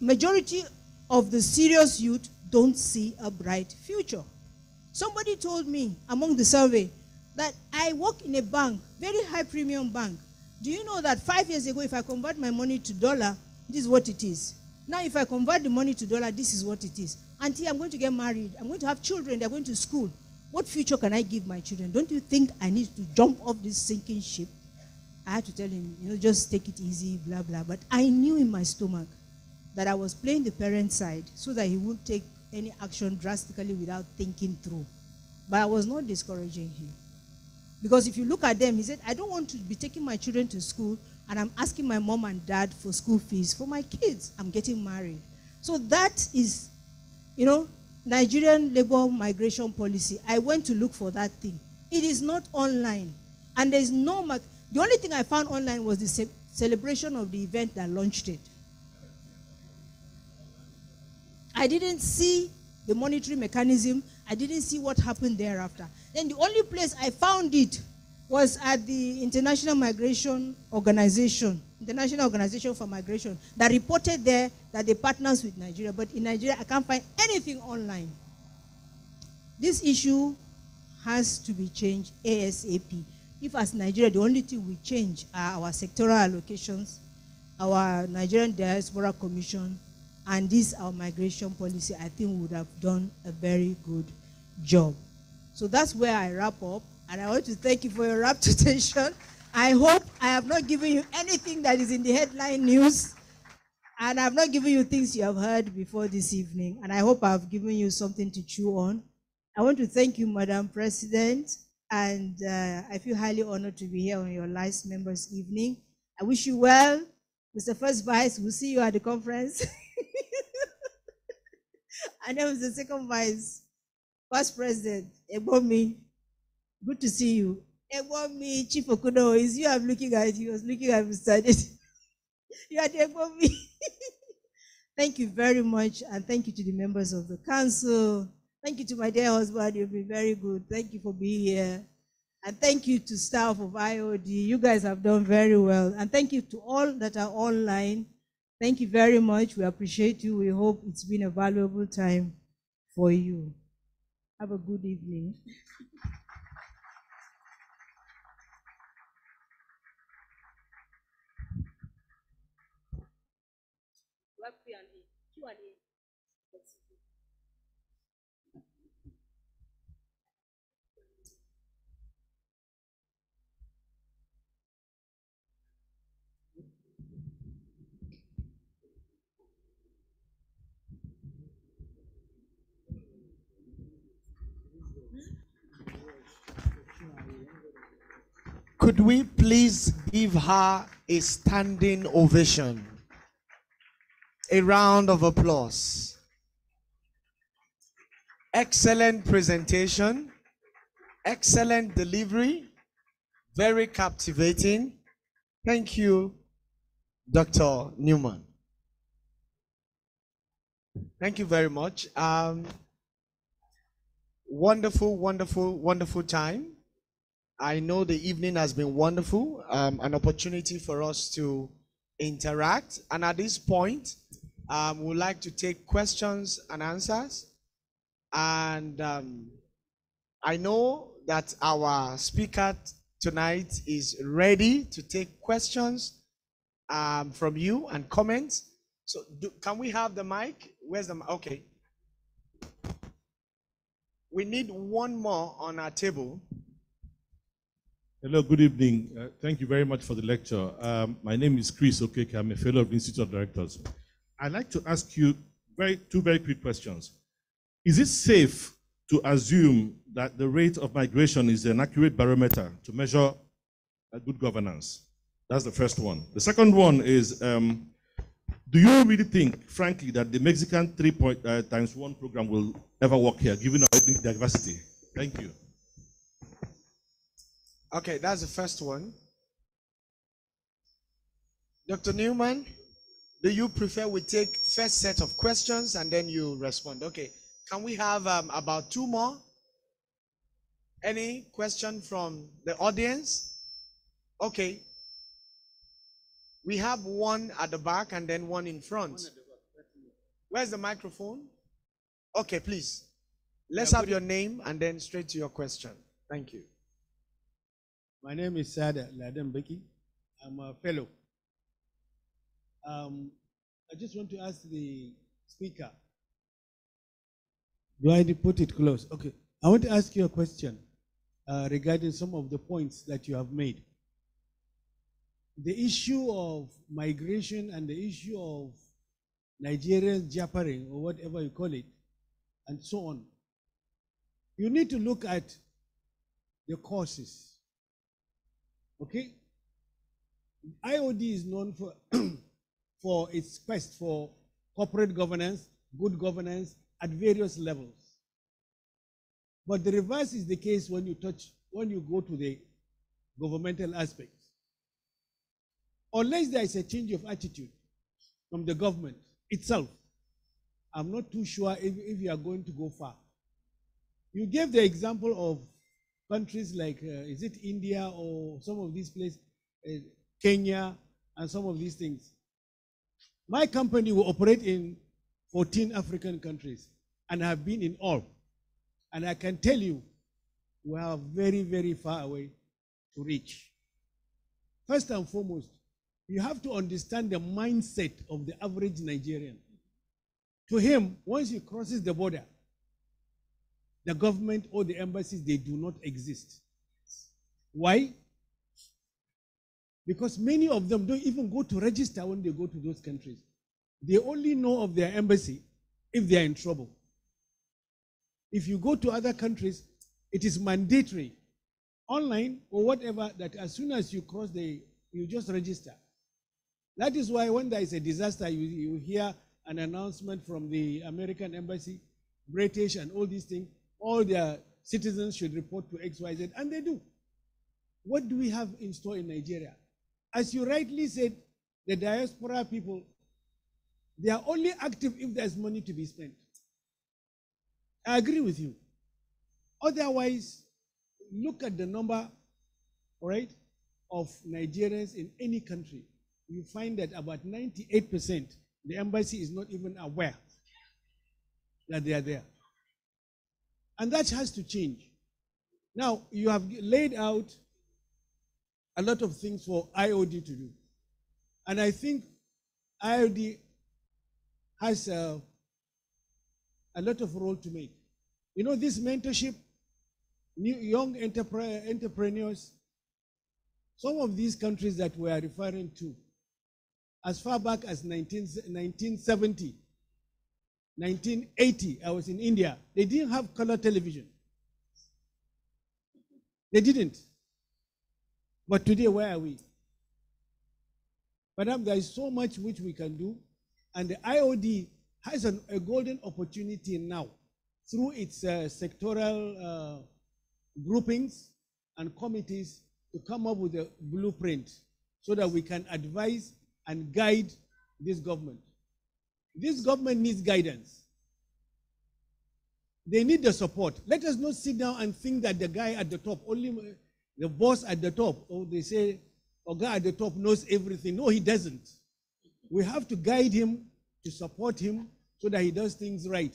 majority of the serious youth don't see a bright future. Somebody told me among the survey that I work in a bank, very high premium bank. Do you know that 5 years ago, if I convert my money to dollar, this is what it is. Now, if I convert the money to dollar, this is what it is. Auntie, I'm going to get married. I'm going to have children. They're going to school. What future can I give my children? Don't you think I need to jump off this sinking ship? I had to tell him, just take it easy, blah, blah. But I knew in my stomach that I was playing the parent side so that he wouldn't take any action drastically without thinking through. But I was not discouraging him. Because if you look at them, he said, I don't want to be taking my children to school and I'm asking my mom and dad for school fees for my kids. I'm getting married. So that is, Nigerian labor migration policy. I went to look for that thing. It is not online. And there's no, the only thing I found online was the celebration of the event that launched it. I didn't see the monetary mechanism. I didn't see what happened thereafter. Then the only place I found it was at the International Migration Organization, International Organization for Migration, that reported there that they partners with Nigeria. But in Nigeria, I can't find anything online. This issue has to be changed ASAP. If as Nigeria, the only thing we change are our sectoral allocations, our Nigerian Diaspora Commission, and this our migration policy, I think we would have done a very good job. So that's where I wrap up, and I want to thank you for your rapt attention. I hope I have not given you anything that is in the headline news, and I've not given you things you have heard before this evening, and I hope I've given you something to chew on. I want to thank you, Madam President, and I feel highly honored to be here on your last members' evening. I wish you well. Mr. First Vice, we'll see you at the conference. And then Mr. Second Vice, First President, Ebomi, good to see you. Ebomi, Chief Okuno, is you I'm looking at, he was looking at Mr. Adet. You are the Ebomi. Thank you very much, and thank you to the members of the council. Thank you to my dear husband, you've been very good. Thank you for being here. And thank you to staff of IoD. You guys have done very well. And thank you to all that are online. Thank you very much. We appreciate you. We hope it's been a valuable time for you. Have a good evening. Could we please give her a standing ovation? A round of applause. Excellent presentation, excellent delivery, very captivating. Thank you, Dr. Newman. Thank you very much. Wonderful, wonderful, wonderful time. I know the evening has been wonderful, an opportunity for us to interact. And at this point, we'd like to take questions and answers. And I know that our speaker tonight is ready to take questions from you and comments. So can we have the mic? Where's the mic? Okay. We need one more on our table. Hello, good evening. Thank you very much for the lecture. My name is Chris Okeke. I'm a fellow of the Institute of Directors. I'd like to ask you two very quick questions. Is it safe to assume that the rate of migration is an accurate barometer to measure good governance? That's the first one. The second one is, do you really think, frankly, that the Mexican 3x1 program will ever work here, given our ethnic diversity? Thank you. Okay, that's the first one. Dr. Newman, do you prefer we take first set of questions and then you respond? Okay, can we have about 2 more? Any question from the audience? Okay. We have one at the back and then one in front. Where's the microphone? Okay, please. Let's have your name and then straight to your question. Thank you. My name is Sada Ladembeki. I'm a fellow. I just want to ask the speaker. Do I need to put it close? Okay. I want to ask you a question regarding some of the points that you have made. The issue of migration and the issue of Nigerians jabbering or whatever you call it, and so on. You need to look at the causes. Okay? IoD is known for, for its quest for corporate governance, good governance at various levels. But the reverse is the case when you go to the governmental aspects. Unless there is a change of attitude from the government itself, I'm not too sure if you are going to go far. You gave the example of countries like, is it India or some of these places, Kenya, and some of these things. My company will operate in 14 African countries and have been in all. And I can tell you, we are very, very far away to reach. First and foremost, you have to understand the mindset of the average Nigerian. To him, once he crosses the border, the government or the embassies, they do not exist. Why? Because many of them don't even go to register when they go to those countries. They only know of their embassy if they are in trouble. If you go to other countries, it is mandatory, online or whatever, that as soon as you cross you just register. That is why when there is a disaster, you hear an announcement from the American embassy, British, and all these things. All their citizens should report to XYZ, and they do. What do we have in store in Nigeria? As you rightly said, the diaspora people, they are only active if there's money to be spent. I agree with you. Otherwise, look at the number, all right, of Nigerians in any country. You find that about 98%, the embassy is not even aware that they are there. And that has to change. Now, you have laid out a lot of things for IoD to do. And I think IoD has a lot of role to make. You know, this mentorship, young entrepreneurs, some of these countries that we are referring to, as far back as 1970, 1980, I was in India. They didn't have color television. They didn't. But today, where are we? Madam, there is so much which we can do, and the IoD has a golden opportunity now through its sectoral groupings and committees to come up with a blueprint so that we can advise and guide this government. This government needs guidance. They need the support. Let us not sit down and think that the guy at the top, only the boss at the top, or they say, or guy at the top knows everything. No, he doesn't. We have to guide him, to support him, so that he does things right.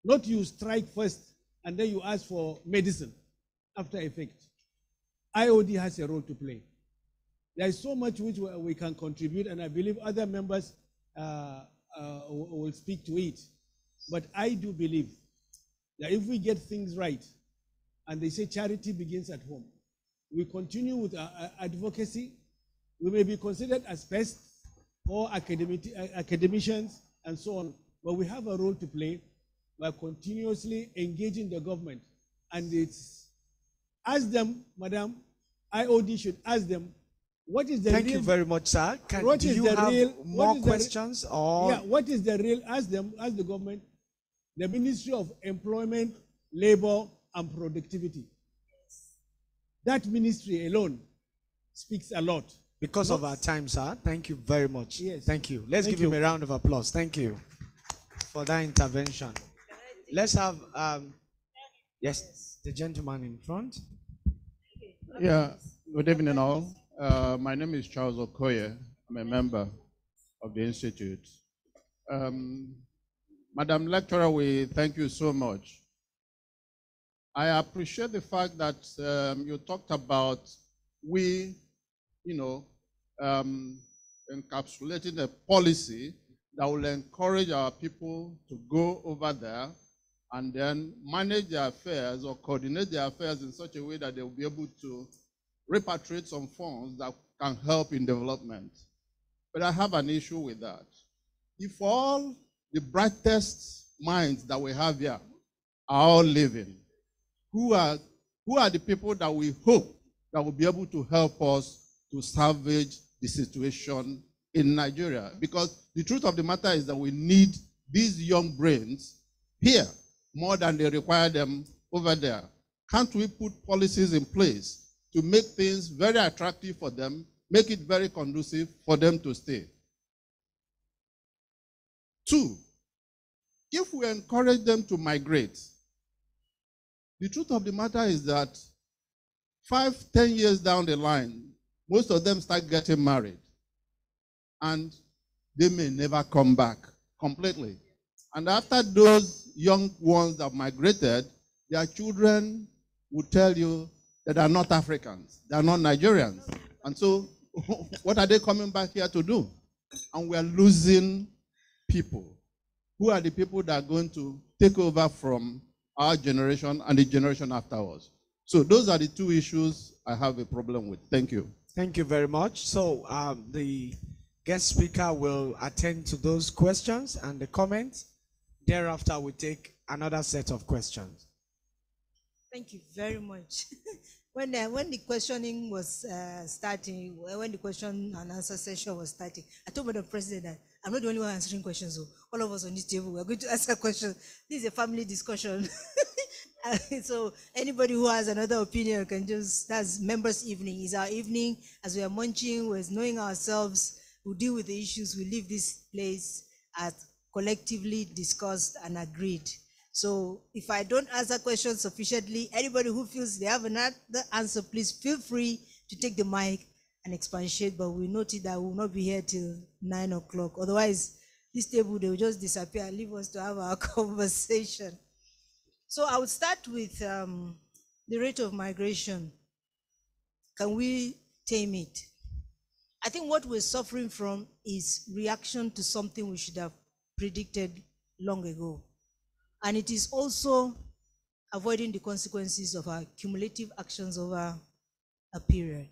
Not you strike first, and then you ask for medicine after effect. IoD has a role to play. There is so much which we can contribute, and I believe other members will speak to it. But I do believe that if we get things right, and they say charity begins at home, we continue with our advocacy. We may be considered as pests or academicians and so on, but we have a role to play by continuously engaging the government. And it's ask them, Madam, IoD should ask them, what is the Thank you very much, sir. Do you have more questions? Or yeah, what is the real, ask them, ask the government, the Ministry of Employment, Labor, and Productivity. That ministry alone speaks a lot. Because of our time, sir. Thank you very much. Yes. Thank you. Let's Thank give him you. a round of applause. Thank you for that intervention. Let's have yes, the gentleman in front. Yeah, good evening all. My name is Charles Okoye. I'm a member of the Institute. Madam Lecturer, we thank you so much. I appreciate the fact that you talked about encapsulating a policy that will encourage our people to go over there and then manage their affairs or coordinate their affairs in such a way that they will be able to repatriate some funds that can help in development. But I have an issue with that. If all the brightest minds that we have here are all living, who are the people that we hope that will be able to help us to salvage the situation in Nigeria? Because the truth of the matter is that we need these young brains here more than they require them over there. Can't we put policies in place to make things very attractive for them, make it very conducive for them to stay? Two, if we encourage them to migrate, the truth of the matter is that 5, 10 years down the line, most of them start getting married. And they may never come back completely. And after those young ones that migrated, their children will tell you that they are not Africans, they are not Nigerians. And so, what are they coming back here to do? And we are losing people. Who are the people that are going to take over from our generation and the generation after us? So those are the two issues I have a problem with. Thank you. Thank you very much. So the guest speaker will attend to those questions and the comments. Thereafter, we take another set of questions. Thank you very much. When the questioning was starting, when the question and answer session was starting, I told Madam President that I'm not the only one answering questions. So all of us on this table, we're going to answer questions. This is a family discussion. So anybody who has another opinion can just, that's members' evening. It's our evening. As we are munching, we're knowing ourselves, we'll deal with the issues, we leave this place as collectively discussed and agreed. So if I don't answer questions sufficiently, anybody who feels they have another answer, please feel free to take the mic and expatiate, but we noted that we will not be here till 9 o'clock. Otherwise, this table, they will just disappear and leave us to have our conversation. So I would start with the rate of migration. Can we tame it? I think what we're suffering from is reaction to something we should have predicted long ago. And it is also avoiding the consequences of our cumulative actions over a period.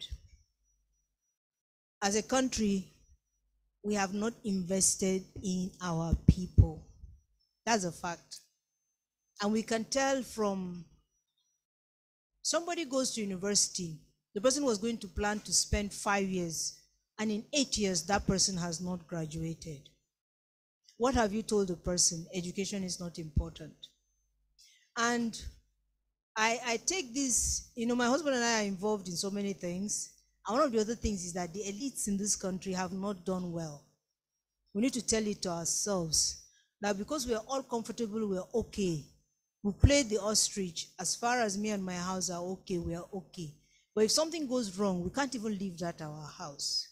As a country, we have not invested in our people. That's a fact. And we can tell from somebody goes to university, the person was going to plan to spend 5 years, and in 8 years, that person has not graduated. What have you told the person? Education is not important. And I take this, my husband and I are involved in so many things. And one of the other things is that the elites in this country have not done well. We need to tell it to ourselves that because we are all comfortable, we're okay. We played the ostrich. As far as me and my house are okay, we are okay. But if something goes wrong, we can't even leave that at our house.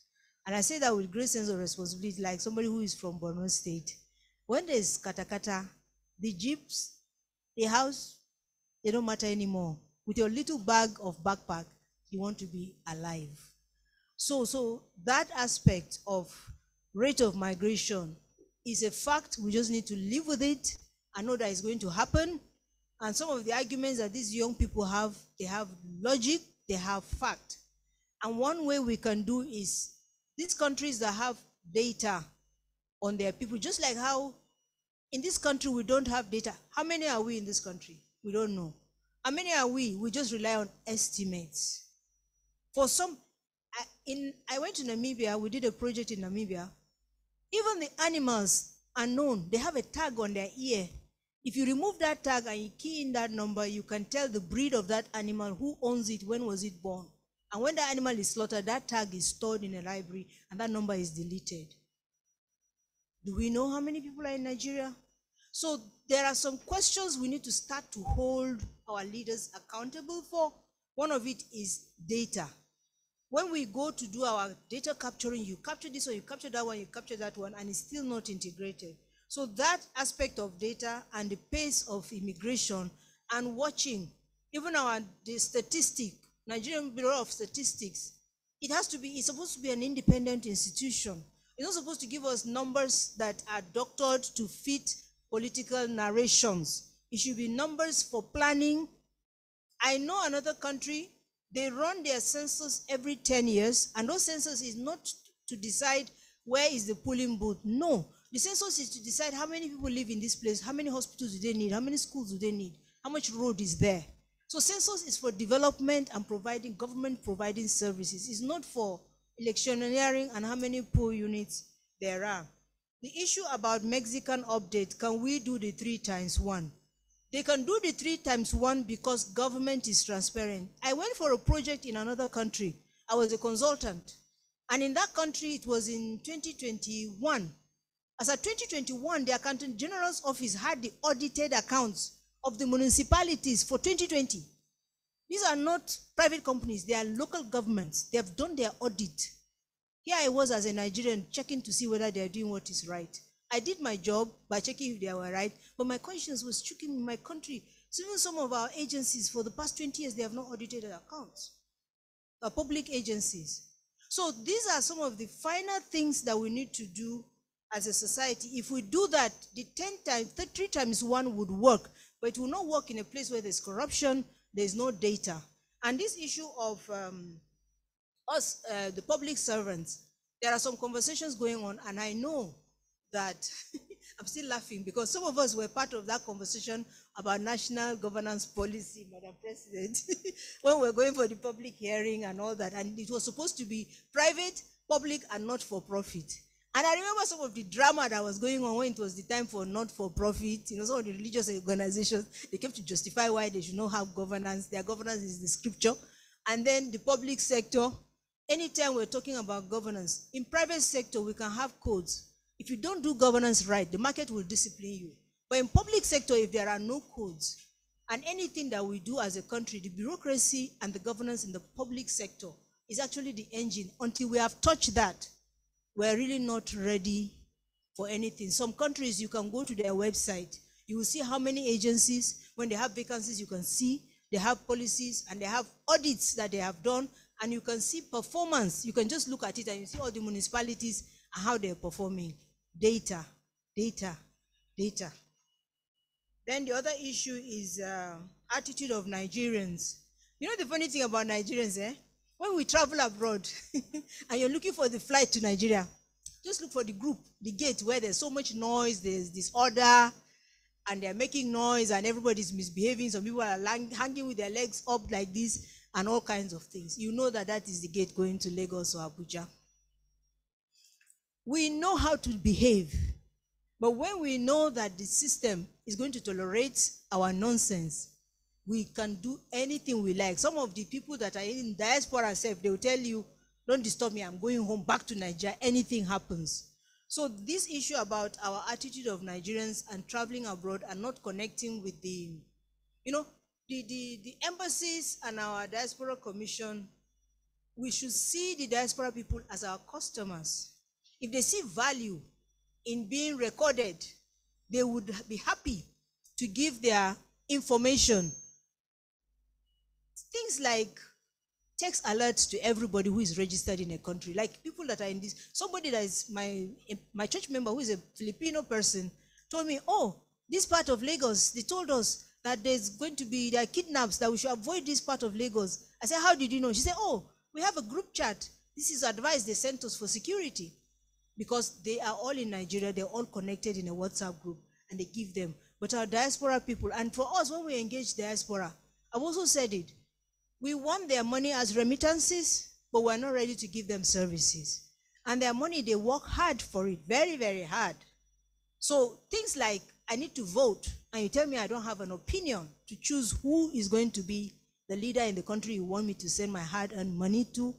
And I say that with great sense of responsibility, like somebody who is from Borno State. When there's katakata, the jeeps, the house, they don't matter anymore. With your little bag of backpack, you want to be alive. So that aspect of rate of migration is a fact. We just need to live with it and know that it's going to happen. And some of the arguments that these young people have, they have logic, they have fact. And one way we can do is these countries that have data on their people, just like how in this country we don't have data. How many are we in this country? We don't know. How many are we? We just rely on estimates. For some, I went to Namibia, we did a project in Namibia. Even the animals are known. They have a tag on their ear. If you remove that tag and you key in that number, you can tell the breed of that animal, who owns it, when was it born. And when the animal is slaughtered, that tag is stored in a library and that number is deleted. Do we know how many people are in Nigeria? So there are some questions we need to start to hold our leaders accountable for. One of it is data. When we go to do our data capturing, you capture this one, you capture that one, you capture that one, and it's still not integrated. So that aspect of data and the pace of immigration and watching, even the statistic, Nigerian Bureau of Statistics, it's supposed to be an independent institution. It's not supposed to give us numbers that are doctored to fit political narrations. It should be numbers for planning. I know another country, they run their census every 10 years, and those census is not to decide where is the polling booth. No, the census is to decide how many people live in this place, how many hospitals do they need, how many schools do they need, how much road is there. So census is for development and government providing services. It's not for electioneering and how many poll units there are. The issue about Mexican update, can we do the 3x1? They can do the 3x1 because government is transparent. I went for a project in another country. I was a consultant. And in that country, it was in 2021. As of 2021, the Accountant General's office had the audited accounts of the municipalities for 2020. These are not private companies. They are local governments. They have done their audit. Here I was as a Nigerian checking to see whether they are doing what is right. I did my job by checking if they were right, but my conscience was stricken in my country. So even some of our agencies for the past 20 years, they have not audited their accounts. Public agencies. So these are some of the finer things that we need to do as a society. If we do that, the 3x1 would work, but it will not work in a place where there's corruption, there's no data. And this issue of the public servants, there are some conversations going on, and I know that I'm still laughing because some of us were part of that conversation about national governance policy, Madam President, when we were going for the public hearing and all that, and it was supposed to be private, public, and not for profit. And I remember some of the drama that was going on when it was the time for not for profit. Some of the religious organizations, they came to justify why they should not have governance. Their governance is the scripture. And then the public sector, anytime we're talking about governance, in private sector, we can have codes. If you don't do governance right, the market will discipline you. But in public sector, if there are no codes, and anything that we do as a country, the bureaucracy and the governance in the public sector is actually the engine. Until we have touched that, we're really not ready for anything. Some countries, you can go to their website. You will see how many agencies, when they have vacancies, you can see they have policies and they have audits that they have done, and you can see performance. You can just look at it and you see all the municipalities and how they're performing. Data, data, data. Then the other issue is attitude of Nigerians. You know the funny thing about Nigerians, when we travel abroad and you're looking for the flight to Nigeria, just look for the group, the gate where there's so much noise, there's disorder, and they're making noise and everybody's misbehaving. Some people are hanging with their legs up like this and all kinds of things. You know that that is the gate going to Lagos or Abuja. We know how to behave, but when we know that the system is going to tolerate our nonsense, we can do anything we like. Some of the people that are in diaspora, they will tell you, don't disturb me, I'm going home, back to Nigeria, anything happens. So this issue about our attitude of Nigerians and traveling abroad and not connecting with the embassies and our diaspora commission, we should see the diaspora people as our customers. If they see value in being recorded, they would be happy to give their information. Things like text alerts to everybody who is registered in a country, like people that are in this. Somebody that is my church member who is a Filipino person told me, oh, this part of Lagos, they told us that there are kidnaps, that we should avoid this part of Lagos. I said, how did you know? She said, oh, we have a group chat. This is advice they sent us for security. Because they are all in Nigeria, they're all connected in a WhatsApp group, and they give them. But our diaspora people, and for us, when we engage diaspora, I've also said it, we want their money as remittances, but we're not ready to give them services. And their money, they work hard for it, very, very hard. So things like, I need to vote. and you tell me I don't have an opinion to choose who is going to be the leader in the country you want me to send my hard-earned money to,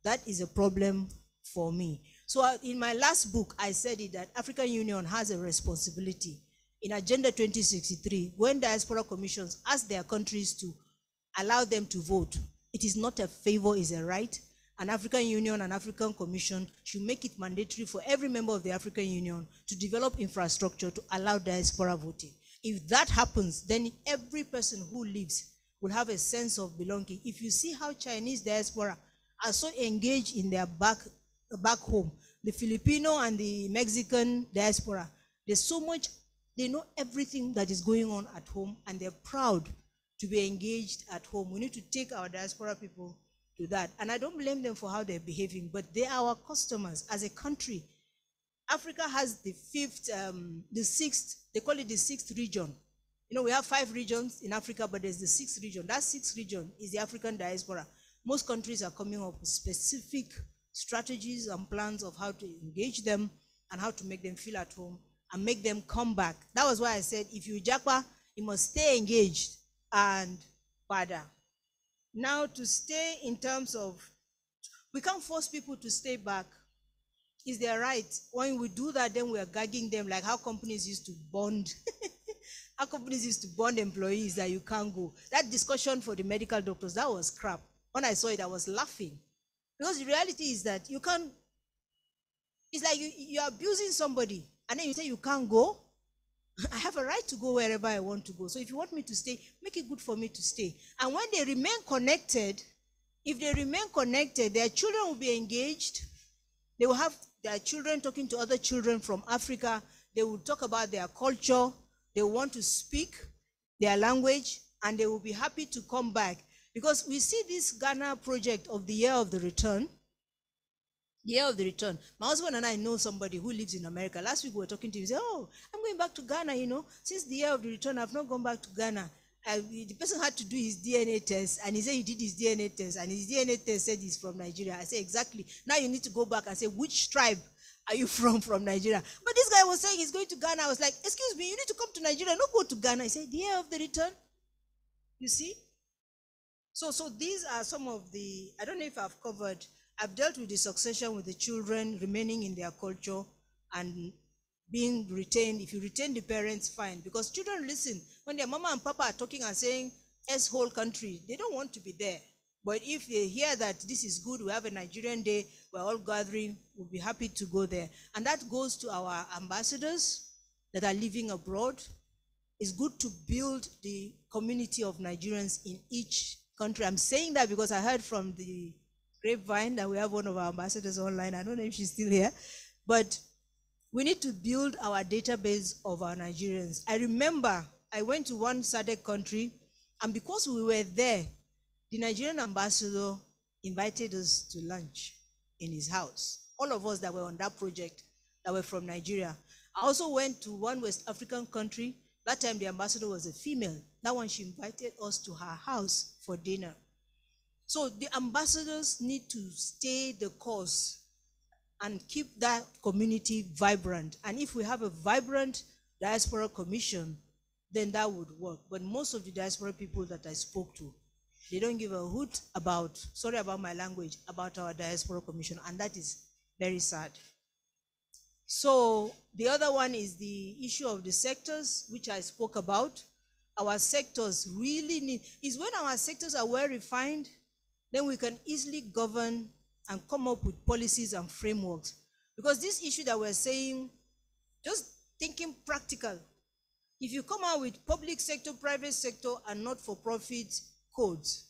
that is a problem for me. So in my last book, I said it that African Union has a responsibility in Agenda 2063, when diaspora commissions ask their countries to allow them to vote. It is not a favor, it's a right. An African Union and African Commission should make it mandatory for every member of the African Union to develop infrastructure to allow diaspora voting. If that happens, then every person who lives will have a sense of belonging. If you see how Chinese diaspora are so engaged in their back home, the Filipino and the Mexican diaspora, there's so much, they know everything that is going on at home, and they're proud to be engaged at home. We need to take our diaspora people to that. And I don't blame them for how they're behaving, but they are our customers as a country. Africa has the sixth, they call it the sixth region. You know, we have 5 regions in Africa, but there's the 6th region. That 6th region is the African diaspora. Most countries are coming up with specific strategies and plans of how to engage them and how to make them feel at home and make them come back. That was why I said, if you japa, you must stay engaged and father. Now, to stay in terms of, we can't force people to stay back. It's their right. When we do that, then we are gagging them, like how companies used to bond. How companies used to bond employees that you can't go. That discussion for the medical doctors, that was crap. When I saw it, I was laughing. Because the reality is that you can't, it's like you're abusing somebody, and then you say you can't go. I have a right to go wherever I want to go. So if you want me to stay, make it good for me to stay. And when they remain connected, if they remain connected, their children will be engaged. They will have their children talking to other children from Africa. They will talk about their culture. They want to speak their language, and they will be happy to come back. Because we see this Ghana project of the year of the return. The year of the return. My husband and I know somebody who lives in America. Last week we were talking to him. He said, oh, I'm going back to Ghana, you know. Since the year of the return, I've not gone back to Ghana. The person had to do his DNA test, and he said he did his DNA test, and his DNA test said he's from Nigeria. I said, exactly. Now you need to go back and say, which tribe are you from Nigeria? But this guy was saying he's going to Ghana. I was like, excuse me, you need to come to Nigeria, not go to Ghana. He said, the year of the return. You see? So these are some of the, I don't know if I've covered, I've dealt with the succession with the children remaining in their culture and being retained. If you retain the parents, fine. Because children listen. When their mama and papa are talking and saying, S whole country, they don't want to be there. But if they hear that this is good, we have a Nigerian day, we're all gathering, we'll be happy to go there. And that goes to our ambassadors that are living abroad. It's good to build the community of Nigerians in each country. I'm saying that because I heard from the grapevine that we have one of our ambassadors online. I don't know if she's still here, but we need to build our database of our Nigerians. I remember I went to one SADC country, and because we were there, the Nigerian ambassador invited us to lunch in his house. All of us that were on that project that were from Nigeria. I also went to one West African country. That time the ambassador was a female. That one, she invited us to her house for dinner. So the ambassadors need to stay the course and keep that community vibrant. And if we have a vibrant diaspora commission, then that would work. But most of the diaspora people that I spoke to, they don't give a hoot about, sorry about my language, about our diaspora commission, and that is very sad. So the other one is the issue of the sectors, which I spoke about. Our sectors really need, is when our sectors are well refined, then we can easily govern and come up with policies and frameworks. Because this issue that we're saying, just thinking practical, if you come out with public sector, private sector, and not-for-profit codes,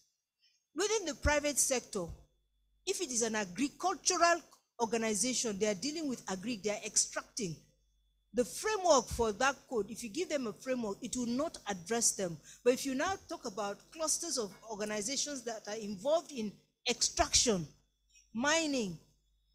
within the private sector, if it is an agricultural organization, they are dealing with agri, they are extracting. The framework for that code, if you give them a framework, it will not address them. But if you now talk about clusters of organizations that are involved in extraction, mining,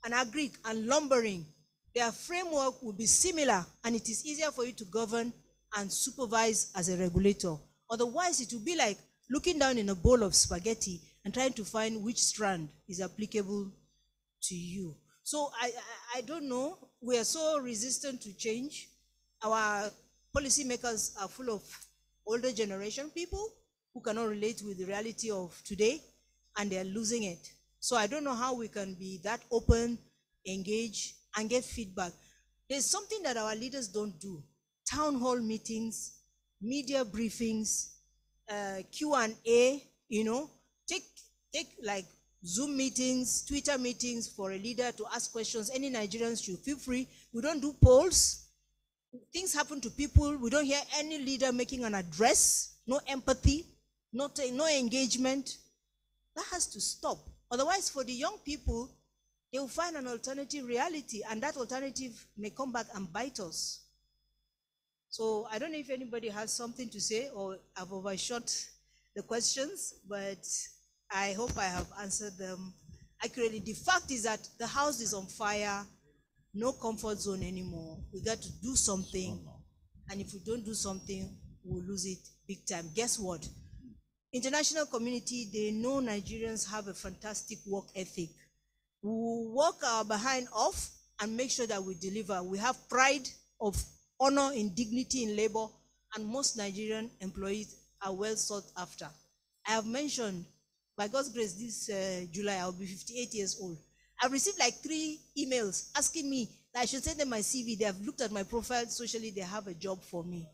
and agri, and lumbering, their framework will be similar, and it is easier for you to govern and supervise as a regulator. Otherwise, it will be like looking down in a bowl of spaghetti and trying to find which strand is applicable to you. So I don't know. We are so resistant to change. Our policymakers are full of older generation people who cannot relate with the reality of today, and they're losing it. So I don't know how we can be that open, engage, and get feedback. There's something that our leaders don't do. Town hall meetings, media briefings, Q&A, take like Zoom meetings, Twitter meetings for a leader to ask questions. Any Nigerians should feel free. We don't do polls. Things happen to people. We don't hear any leader making an address. No empathy, no engagement. That has to stop. Otherwise, for the young people, they will find an alternative reality, and that alternative may come back and bite us. So I don't know if anybody has something to say, or I've overshot the questions, but I hope I have answered them accurately. The fact is that the house is on fire, no comfort zone anymore. We got to do something, and if we don't do something, we'll lose it big time. Guess what? International community, they know Nigerians have a fantastic work ethic. We will work our behind off and make sure that we deliver. We have pride of honor and dignity in labor, and most Nigerian employees are well sought after. I have mentioned, by God's grace, this July, I'll be 58 years old. I've received like 3 emails asking me that I should send them my CV. They have looked at my profile socially, they have a job for me.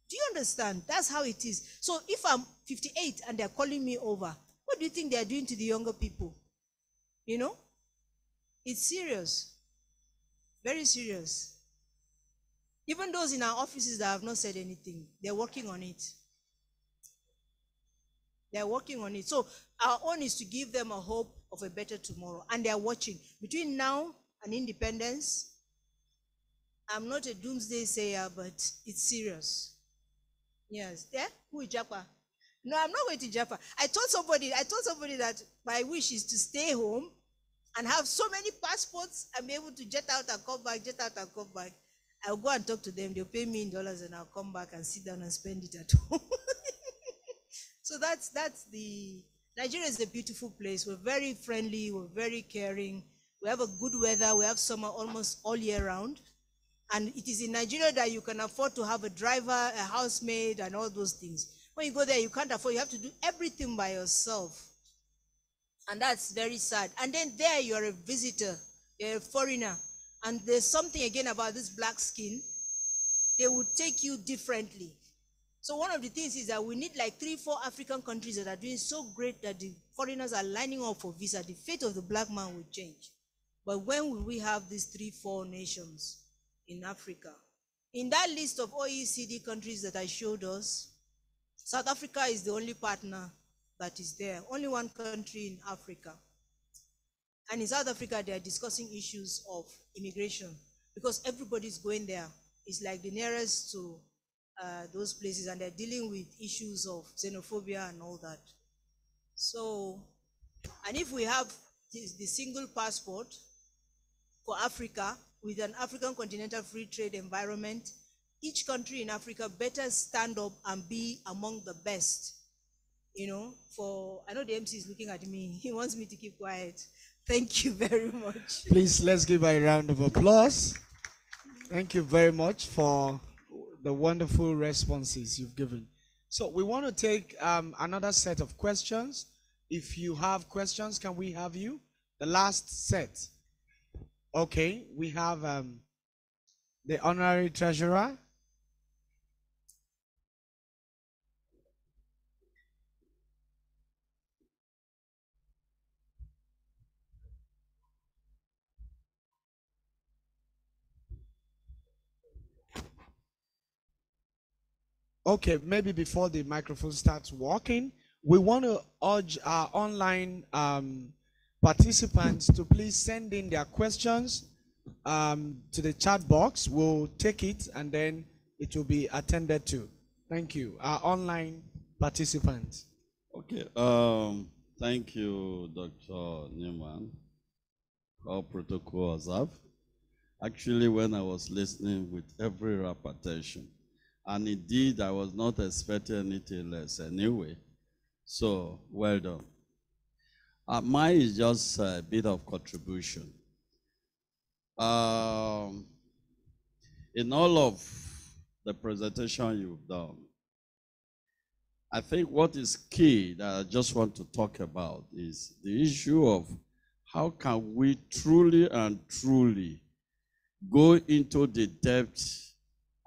Do you understand? That's how it is. So if I'm 58 and they're calling me over, what do you think they're doing to the younger people? It's serious. Very serious. Even those in our offices that have not said anything, they're working on it. They're working on it. So our own is to give them a hope of a better tomorrow. And they're watching. Between now and independence, I'm not a doomsday sayer, but it's serious. Yes. Yeah? Who is Japa? No, I'm not going to Japa. I told somebody that my wish is to stay home and have so many passports and be able to jet out and come back, jet out and come back. I'll go and talk to them. They'll pay me in dollars and I'll come back and sit down and spend it at home. So that's Nigeria is a beautiful place. We're very friendly. We're very caring. We have a good weather. We have summer almost all year round. And it is in Nigeria that you can afford to have a driver, a housemaid, and all those things. When you go there, you can't afford. You have to do everything by yourself. And that's very sad. And then there you're a visitor, you're a foreigner. And there's something again about this black skin. They would take you differently. So one of the things is that we need like 3-4 African countries that are doing so great that the foreigners are lining up for visa. The fate of the black man will change. But when will we have these 3-4 nations in Africa? In that list of OECD countries that I showed us, South Africa is the only partner that is there. Only one country in Africa. And in South Africa, they are discussing issues of immigration because everybody's going there. It's like the nearest to those places, and they're dealing with issues of xenophobia and all that. So, and if we have the single passport for Africa with an African continental free trade environment, each country in Africa better stand up and be among the best. I know the MC is looking at me. He wants me to keep quiet. Thank you very much. Please, let's give a round of applause. Thank you very much for the wonderful responses you've given. So we want to take another set of questions. If you have questions, can we have you? The last set. Okay, we have the Honorary Treasurer. Okay, maybe before the microphone starts working, we want to urge our online participants to please send in their questions to the chat box. We'll take it and then it will be attended to. Thank you. Our online participants. Okay. Thank you, Dr. Newman. All protocol observed. Actually, when I was listening with every rapt attention, and indeed, I was not expecting anything less anyway. So, well done. Mine is just a bit of contribution. In all of the presentation you've done. I think what is key that I just want to talk about is the issue of how can we truly and truly go into the depth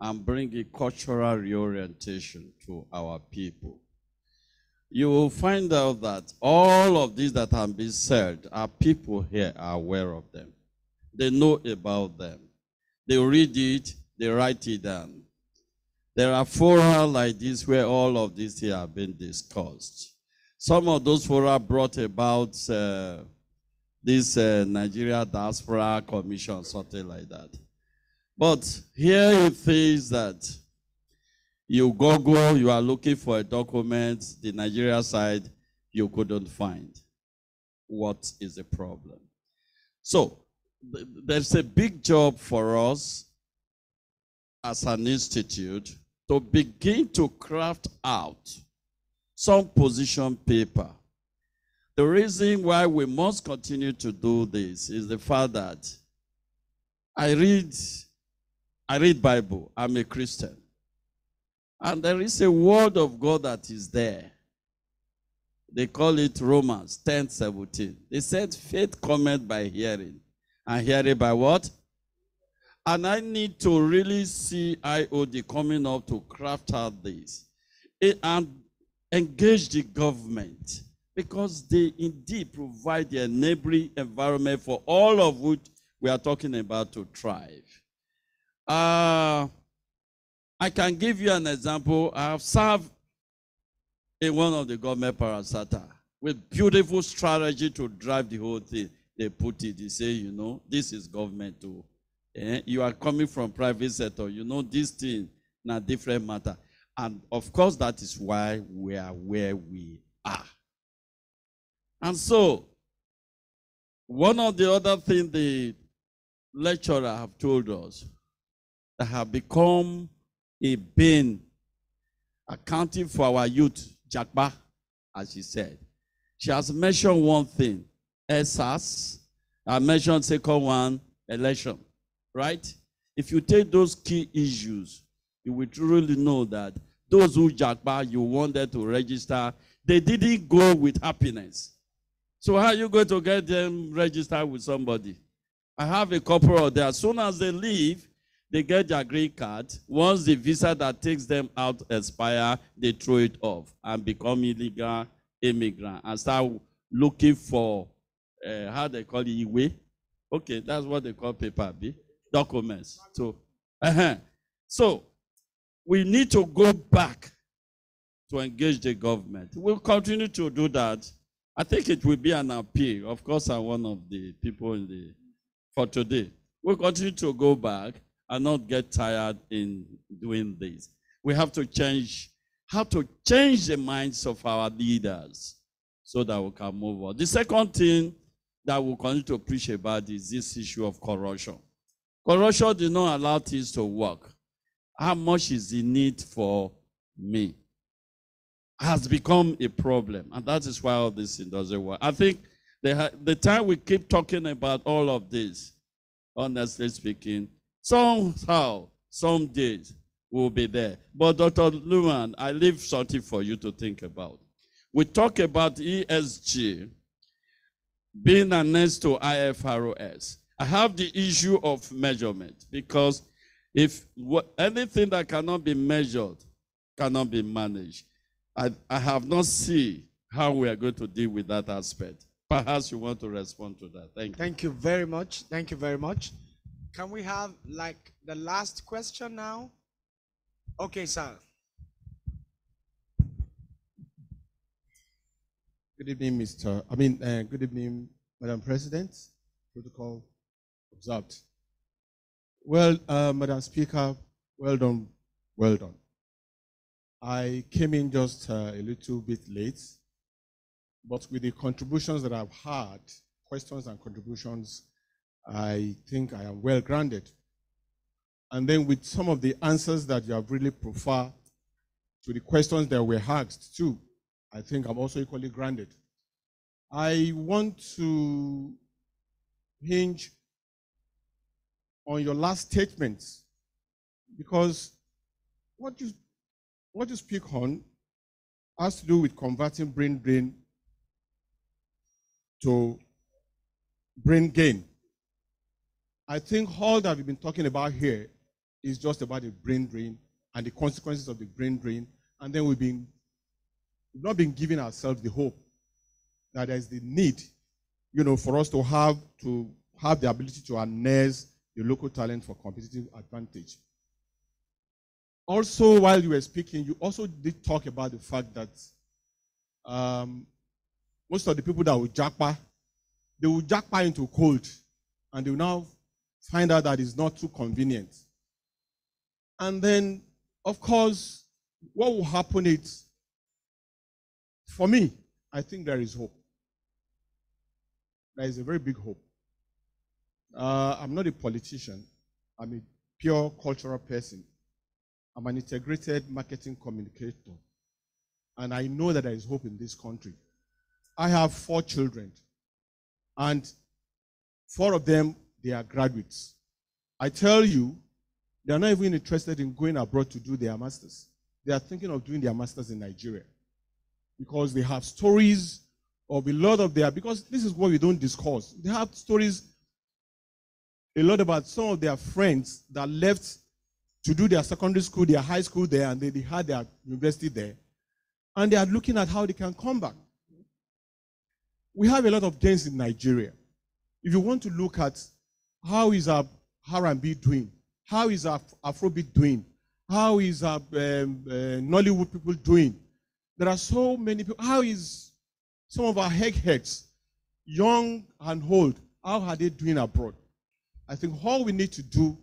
and bring a cultural reorientation to our people. You will find out that all of these that have been said, our people here are aware of them. They know about them. They read it, they write it down. There are fora like this where all of these here have been discussed. Some of those fora brought about this Nigeria Diaspora Commission, something like that. But here it is that you Google, you are looking for a document, the Nigeria side, you couldn't find. What is the problem? So, there's a big job for us as an institute to begin to craft out some position paper. The reason why we must continue to do this is the fact that I read Bible. I'm a Christian. And there is a word of God that is there. They call it Romans 10:17. They said faith cometh by hearing. And hearing by what? And I need to really see IoD coming up to craft out this and engage the government, because they indeed provide the enabling environment for all of which we are talking about to thrive. I can give you an example. I have served in one of the government parastatal with beautiful strategy to drive the whole thing. They put it, they say, you know, this is government too. You are coming from private sector, you know, this thing, na different matter. And of course, that is why we are where we are. And so, one of the other things the lecturer have told us that have become a bane accounting for our youth, Jakba, as she said. She has mentioned one thing, SARS. I mentioned second one, election. Right? If you take those key issues, you will truly know that those who Jakba, you wanted to register, they didn't go with happiness. So how are you going to get them registered with somebody? I have a couple of them. As soon as they leave, they get their green card. Once the visa that takes them out expire, they throw it off and become illegal immigrant and start looking for, how they call it, Iwe. Okay, that's what they call paper B. Documents. So we need to go back to engage the government. We'll continue to do that. I think it will be an appeal. Of course, I'm one of the people for today. We'll continue to go back and not get tired in doing this. We have to change the minds of our leaders so that we can move on. The second thing that we'll continue to preach about is this issue of corruption. Corruption did not allow things to work. How much is the need for me? Has become a problem, and that is why all this thing doesn't work. I think the time we keep talking about all of this, honestly speaking, somehow, some days we'll be there. But Dr. Newman, I leave something for you to think about. We talk about ESG being annexed to IFRS. I have the issue of measurement, because if anything that cannot be measured cannot be managed, I have not seen how we are going to deal with that aspect. Perhaps you want to respond to that. Thank you. Thank you very much. Thank you very much. Can we have like the last question now? Okay, sir. Good evening, good evening, Madam President. Protocol observed. Well, Madam Speaker, well done, well done. I came in just a little bit late, but with the contributions that I've had, questions and contributions, I think I am well grounded. And then with some of the answers that you have really preferred to the questions that were asked too, I think I'm also equally grounded. I want to hinge on your last statements, because what you speak on has to do with converting brain drain to brain gain. I think all that we've been talking about here is just about the brain drain and the consequences of the brain drain, and then we've not been giving ourselves the hope that there's the need, for us to have the ability to harness the local talent for competitive advantage. Also, while you were speaking, you also did talk about the fact that most of the people that will jackpot, they will jackpot into cold, and they will now find out that it's not too convenient. And then, of course, what will happen is, for me, I think there is hope. There is a very big hope. I'm not a politician. I'm a pure cultural person. I'm an integrated marketing communicator. And I know that there is hope in this country. I have 4 children. And 4 of them, they are graduates. I tell you, they are not even interested in going abroad to do their masters. They are thinking of doing their masters in Nigeria. Because they have stories of a lot of because this is what we don't discuss. They have stories a lot about some of their friends that left to do their secondary school, their high school there, and they had their university there. And they are looking at how they can come back. We have a lot of gains in Nigeria. If you want to look at how is our R&B doing, how is our Afrobeat doing, how is our Nollywood people doing, there are so many people. How is some of our heads, young and old, how are they doing abroad? I think all we need to do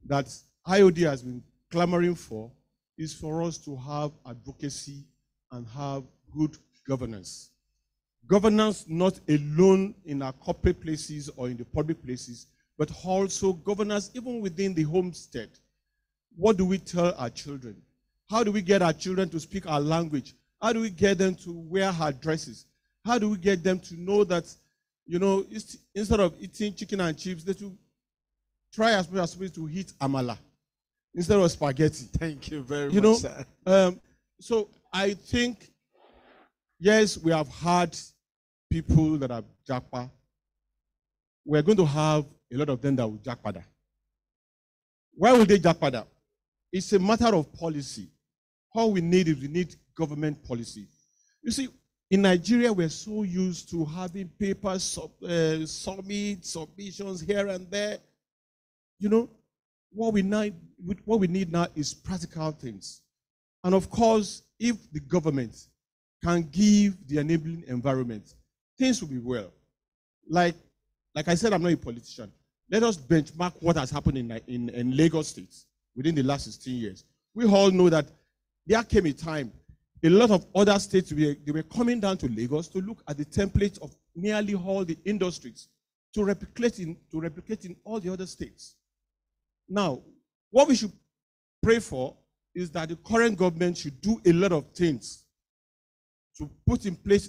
that IoD has been clamoring for is for us to have advocacy and have good governance. Governance not alone in our corporate places or in the public places, but also governance even within the homestead. What do we tell our children? How do we get our children to speak our language? How do we get them to wear our dresses? How do we get them to know that, instead of eating chicken and chips, they should try as much as possible to eat amala instead of spaghetti? Thank you very much, sir. So I think, yes, we have had people that have jackpot. We're going to have a lot of them that will jackpot. Why will they jackpot? It's a matter of policy. All we need is government policy. You see, in Nigeria, we're so used to having papers, submissions here and there. What we need now is practical things. And of course, if the government can give the enabling environment, things will be well. Like I said, I'm not a politician. Let us benchmark what has happened in Lagos State within the last 16 years. We all know that there came a time, a lot of other states, they were coming down to Lagos to look at the template of nearly all the industries to replicate in all the other states. Now, what we should pray for is that the current government should do a lot of things to put in place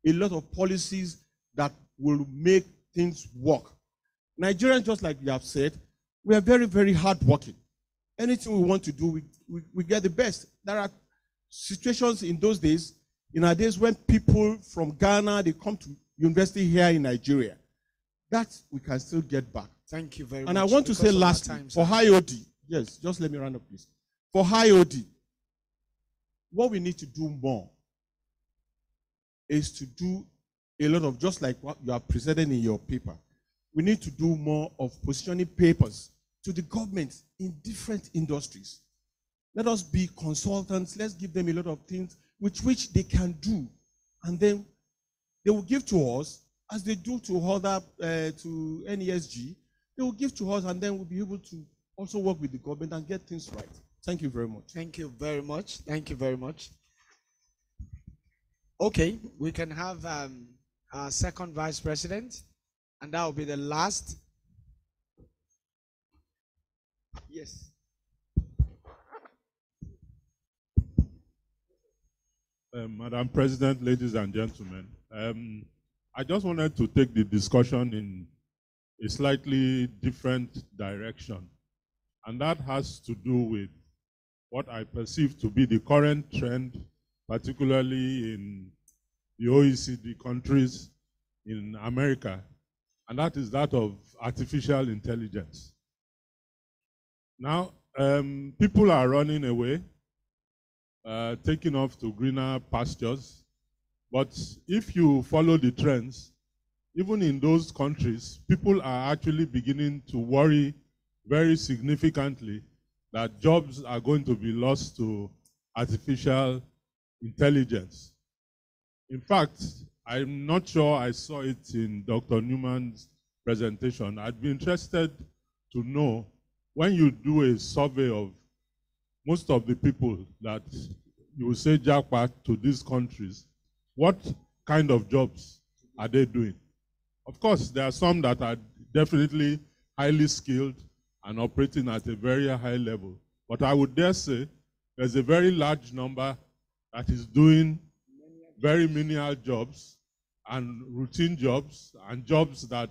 a lot of policies that will make things work. Nigerians, just like you have said, we are very, very hardworking. Anything we want to do, we get the best. There are situations in those days, in our days, when people from Ghana, they come to university here in Nigeria. That we can still get back. Thank you very much. And I want to say lastly, for IoD, yes, just let me round up, please. For IoD, what we need to do more is to do a lot of, just like what you have presented in your paper, we need to do more of positioning papers to the government in different industries. Let us be consultants. Let's give them a lot of things which they can do. And then they will give to us, as they do to other, to NESG, they will give to us, and then we'll be able to also work with the government and get things right. Thank you very much. Thank you very much. Thank you very much. Okay, we can have our second vice president, and that will be the last. Yes. Madam President, ladies and gentlemen, I just wanted to take the discussion in a slightly different direction, and that has to do with what I perceive to be the current trend, particularly in the OECD countries in America, and that is that of artificial intelligence. Now, people are running away, taking off to greener pastures, but if you follow the trends, even in those countries, people are actually beginning to worry very significantly that jobs are going to be lost to artificial intelligence. In fact, I'm not sure I saw it in Dr. Newman's presentation. I'd be interested to know, when you do a survey of most of the people that you will say jackpot to these countries, what kind of jobs are they doing? Of course, there are some that are definitely highly skilled and operating at a very high level. But I would dare say there's a very large number that is doing very menial jobs and routine jobs and jobs that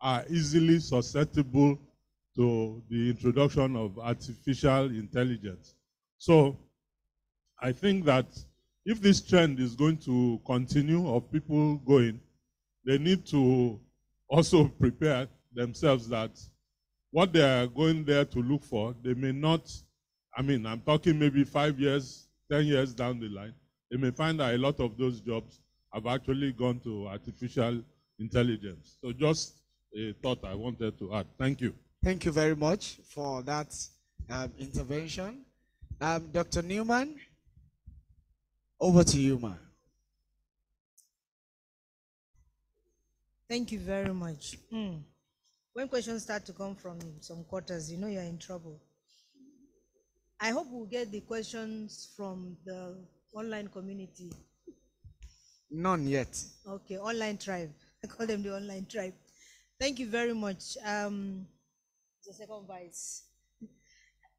are easily susceptible to the introduction of artificial intelligence. So I think that if this trend is going to continue of people going, they need to also prepare themselves that what they are going there to look for, they may not, I'm talking maybe 5 years, 10 years down the line, they may find that a lot of those jobs have actually gone to artificial intelligence. So just a thought I wanted to add. Thank you. Thank you very much for that intervention. Dr. Newman, over to you, ma'am. Thank you very much. When questions start to come from some quarters, you know you're in trouble. I hope we'll get the questions from the online community. None yet. Okay, online tribe. I call them the online tribe. Thank you very much. The second vice.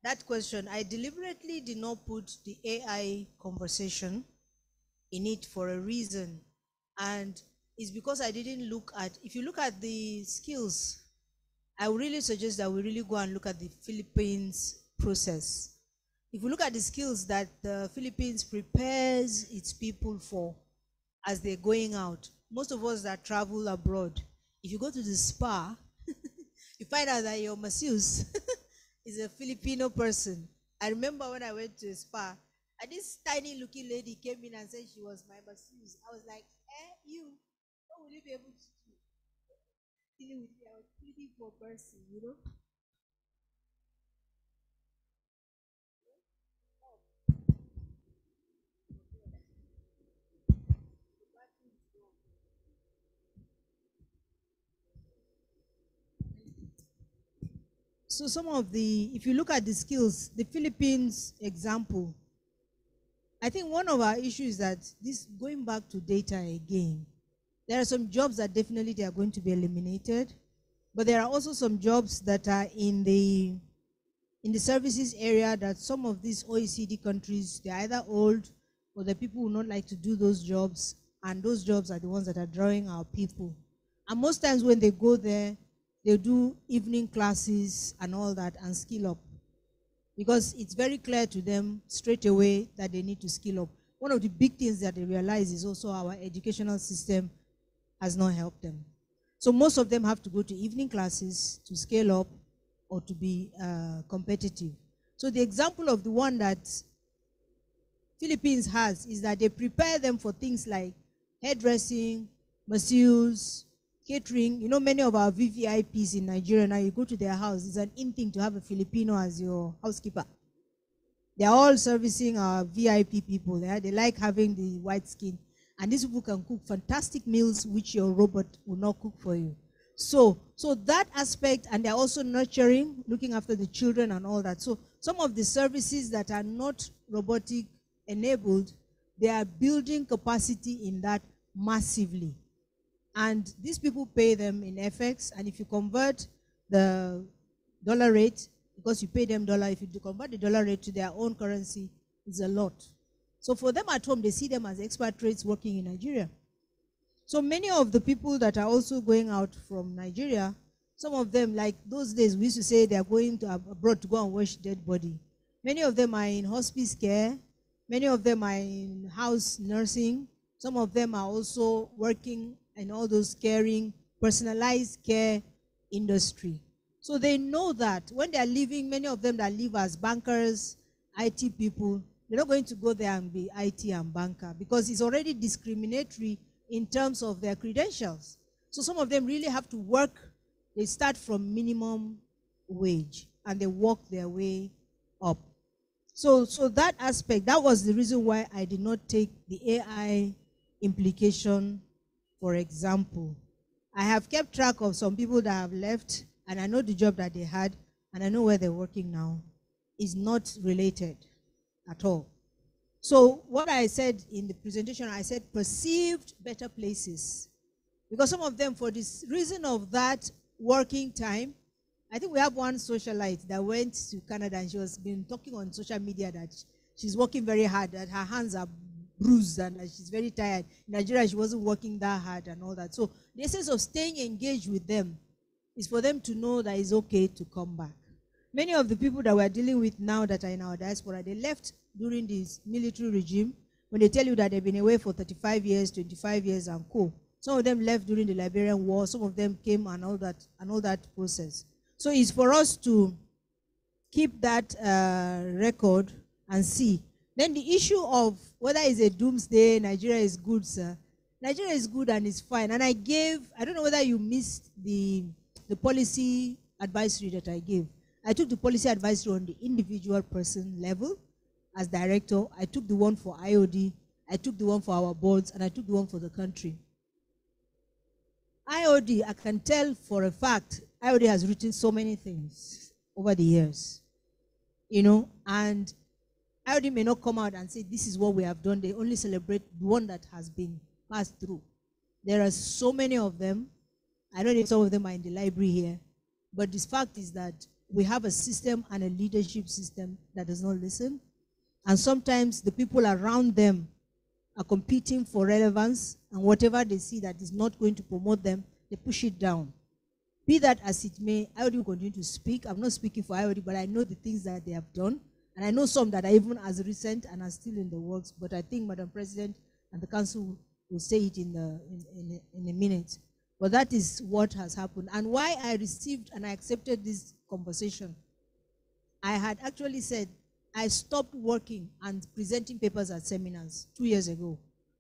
That question, I deliberately did not put the AI conversation in it for a reason. And it's because I didn't look at, if you look at the skills, I would really suggest that we really go and look at the Philippines process. If we look at the skills that the Philippines prepares its people for as they're going out, most of us that travel abroad, if you go to the spa, you find out that your masseuse is a Filipino person. I remember when I went to a spa, and this tiny looking lady came in and said she was my masseuse. I was like, you, what will you be able to do? Dealing with me, I was pleading for mercy, you know? So some of the, if you look at the skills, the Philippines example, I think one of our issues is that this, going back to data again, there are some jobs that definitely they are going to be eliminated, but there are also some jobs that are in the services area that some of these OECD countries, they're either old or the people who not like to do those jobs, and those jobs are the ones that are drawing our people. And most times when they go there, they do evening classes and all that and skill up, because it's very clear to them straight away that they need to skill up. One of the big things that they realize is also our educational system has not helped them. So most of them have to go to evening classes to scale up or to be competitive. So the example of the one that Philippines has is that they prepare them for things like hairdressing, masseuse, catering. You know, many of our VVIPs in Nigeria now, you go to their house, it's an in thing to have a Filipino as your housekeeper. They're all servicing our VIP people. They like having the white skin. And these people can cook fantastic meals which your robot will not cook for you. So that aspect, and they're also nurturing, looking after the children and all that. So some of the services that are not robotic enabled, they are building capacity in that massively. And these people pay them in FX, and if you convert the dollar rate, because you pay them dollar, if you convert the dollar rate to their own currency, it's a lot. So for them at home, they see them as expatriates working in Nigeria. So many of the people that are also going out from Nigeria, some of them, like those days, we used to say they are going to abroad to go and wash dead body. Many of them are in hospice care. Many of them are in house nursing. Some of them are also working in all those caring, personalized care industry. So they know that when they are living, many of them that live as bankers, IT people, they're not going to go there and be IT and banker because it's already discriminatory in terms of their credentials. So some of them really have to work. They start from minimum wage and they work their way up. So that aspect, that was the reason why I did not take the AI implication, for example. I have kept track of some people that have left, and I know the job that they had, and I know where they're working now. It's not related at all. So what I said in the presentation, I said perceived better places. Because some of them, for this reason of that working time, I think we have one socialite that went to Canada and she was been talking on social media that she's working very hard, that her hands are bruised and that she's very tired. In Nigeria, she wasn't working that hard and all that. So the essence of staying engaged with them is for them to know that it's okay to come back. Many of the people that we're dealing with now that are in our diaspora, they left during this military regime when they tell you that they've been away for 35 years, 25 years and co. Some of them left during the Liberian War, some of them came and all that process. So it's for us to keep that record and see. Then the issue of whether it's a doomsday, Nigeria is good, sir. Nigeria is good and it's fine. And I don't know whether you missed the policy advisory that I gave. I took the policy advisory on the individual person level as director. I took the one for IoD. I took the one for our boards, and I took the one for the country. IoD, I can tell for a fact, IoD has written so many things over the years, and IoD may not come out and say, this is what we have done. They only celebrate the one that has been passed through. There are so many of them. I don't know if some of them are in the library here, but this fact is that we have a system and a leadership system that does not listen, and sometimes the people around them are competing for relevance, and whatever they see that is not going to promote them, they push it down. Be that as it may, IoD will continue to speak. I'm not speaking for IoD, but I know the things that they have done, and I know some that are even as recent and are still in the works, but I think Madam President and the Council will say it in a minute. But that is what has happened. And why I received and I accepted this conversation, I had actually said, I stopped working and presenting papers at seminars 2 years ago.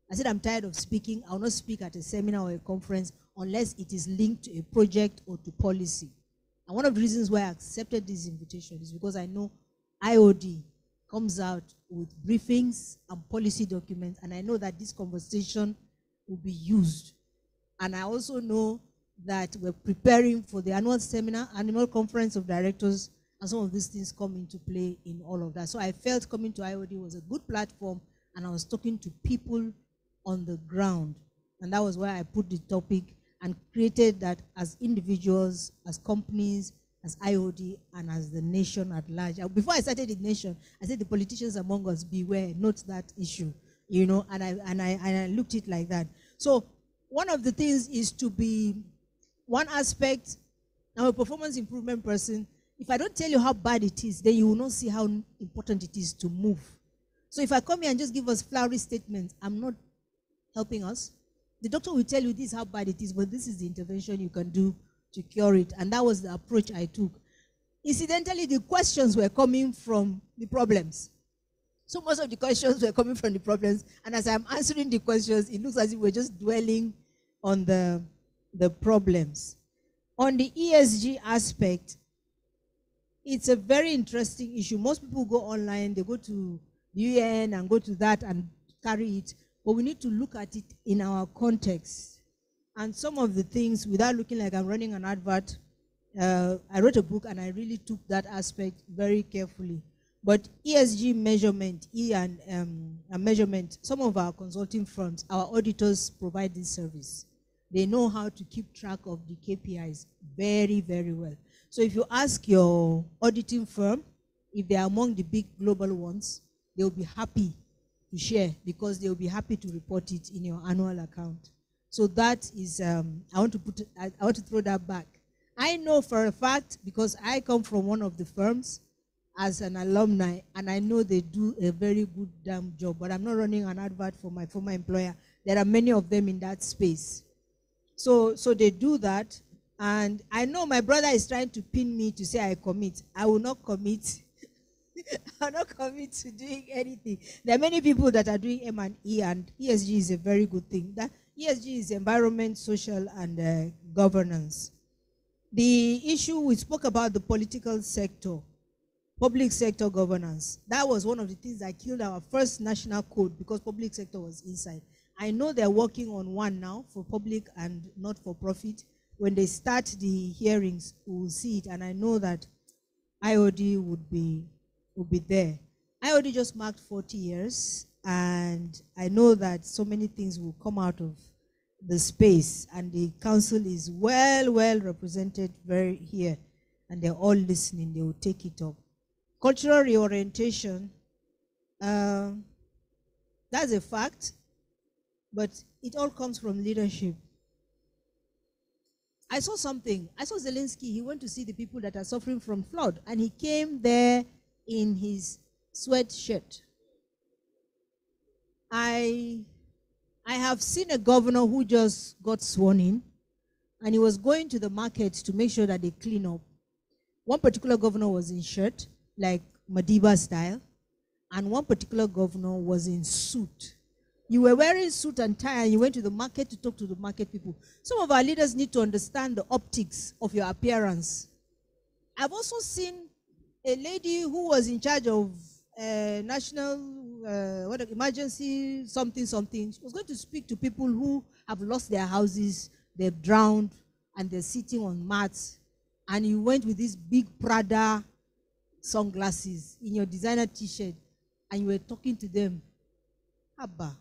I said, I'm tired of speaking. I will not speak at a seminar or a conference unless it is linked to a project or to policy. And one of the reasons why I accepted this invitation is because I know IoD comes out with briefings and policy documents, and I know that this conversation will be used. And I also know that we're preparing for the annual seminar, annual conference of directors, and some of these things come into play in all of that. So I felt coming to IoD was a good platform, and I was talking to people on the ground. And that was why I put the topic and created that as individuals, as companies, as IoD, and as the nation at large. Before I started the nation, I said the politicians among us beware, note that issue, and I looked at it like that. So one of the things is to be, one aspect, I'm a performance improvement person. If I don't tell you how bad it is, then you will not see how important it is to move. So if I come here and just give us flowery statements, I'm not helping us. The doctor will tell you this is how bad it is, but this is the intervention you can do to cure it. And that was the approach I took. Incidentally, the questions were coming from the problems. So most of the questions were coming from the problems. And as I'm answering the questions, it looks as if we're just dwelling on the problems. On the ESG aspect, it's a very interesting issue. Most people go online, they go to the UN and go to that and carry it. But we need to look at it in our context. And some of the things, without looking like I'm running an advert, I wrote a book and I really took that aspect very carefully. But ESG measurement, measurement, some of our consulting firms, our auditors provide this service. They know how to keep track of the KPIs very, very well. So if you ask your auditing firm, if they are among the big global ones, they'll be happy to share because they'll be happy to report it in your annual account. So that is, I want to throw that back. I know for a fact, because I come from one of the firms, as an alumni, and I know they do a very good damn job, but I'm not running an advert for my former employer. There are many of them in that space. So they do that, and I know my brother is trying to pin me to say I commit. I will not commit. I will not commit to doing anything. There are many people that are doing M&E, and ESG is a very good thing. That ESG is environment, social, and governance. The issue we spoke about, the political sector, public sector governance. That was one of the things that killed our first national code because public sector was inside. I know they're working on one now for public and not for profit. When they start the hearings, we'll see it, and I know that IoD would be there. IoD just marked 40 years, and I know that so many things will come out of the space, and the council is well represented very here, and they're all listening. They will take it up. Cultural reorientation, that's a fact, but it all comes from leadership. I saw something. I saw Zelensky. He went to see the people that are suffering from flood, and he came there in his sweatshirt. I have seen a governor who just got sworn in, and he was going to the market to make sure that they clean up. One particular governor was in shirt, like Madiba style, and one particular governor was in suit. You were wearing suit and tie, and you went to the market to talk to the market people. Some of our leaders need to understand the optics of your appearance. I've also seen a lady who was in charge of national emergency something. She was going to speak to people who have lost their houses, they've drowned, and they're sitting on mats. And you went with these big Prada sunglasses in your designer t-shirt, and you were talking to them. Abba,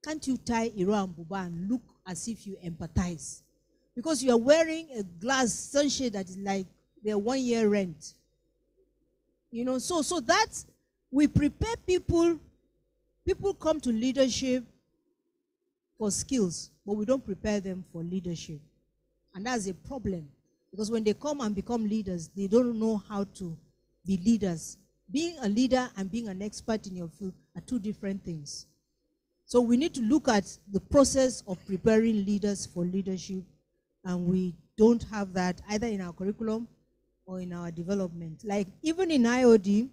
can't you tie Iro and Buba and look as if you empathize? Because you are wearing a glass sunshade that is like their 1 year rent. You know, so that we prepare people. People come to leadership for skills, but we don't prepare them for leadership. And that's a problem. Because when they come and become leaders, they don't know how to be leaders. Being a leader and being an expert in your field are two different things. So we need to look at the process of preparing leaders for leadership, and we don't have that either in our curriculum or in our development. Like even in IoD,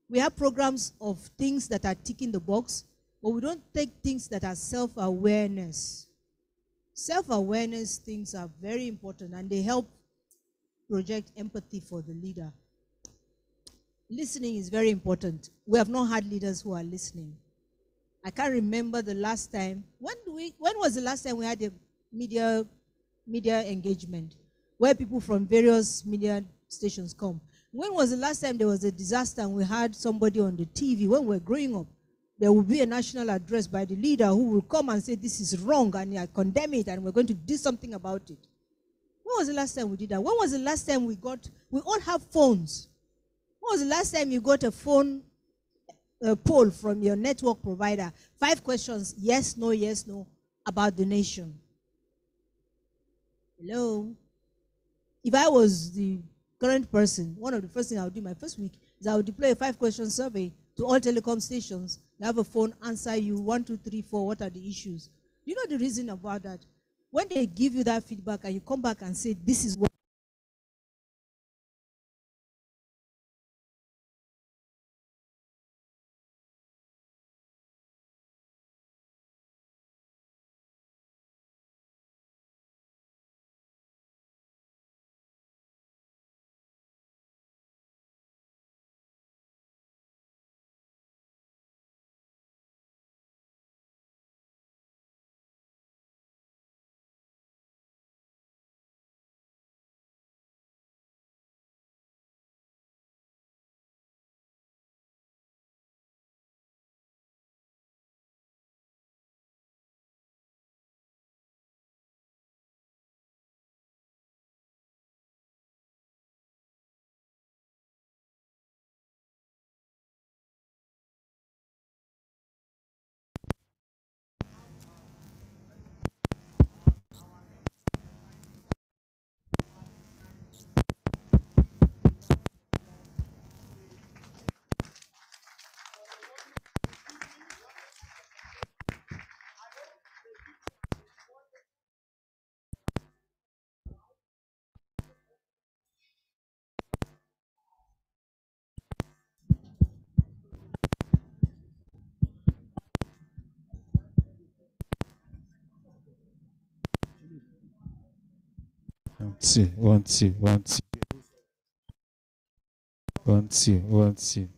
we have programs of things that are ticking the box, but we don't take things that are self-awareness. Self-awareness things are very important, and they help project empathy for the leader. Listening is very important. We have not had leaders who are listening. I can't remember the last time. When was the last time we had a media engagement where people from various media stations come? When was the last time there was a disaster and we had somebody on the TV? When we were growing up, there will be a national address by the leader who will come and say this is wrong and I condemn it and we're going to do something about it. When was the last time we did that? When was the last time we all have phones. When was the last time you got a phone poll from your network provider? 5 questions, yes, no, about the nation. Hello? If I was the current person, one of the first things I would do my first week is I would deploy a 5-question survey to all telecom stations. You have a phone, answer you 1, 2, 3, 4, what are the issues? You know the reason about that? When they give you that feedback and you come back and say, this is what two, one, two, one, two, one, two, one, two.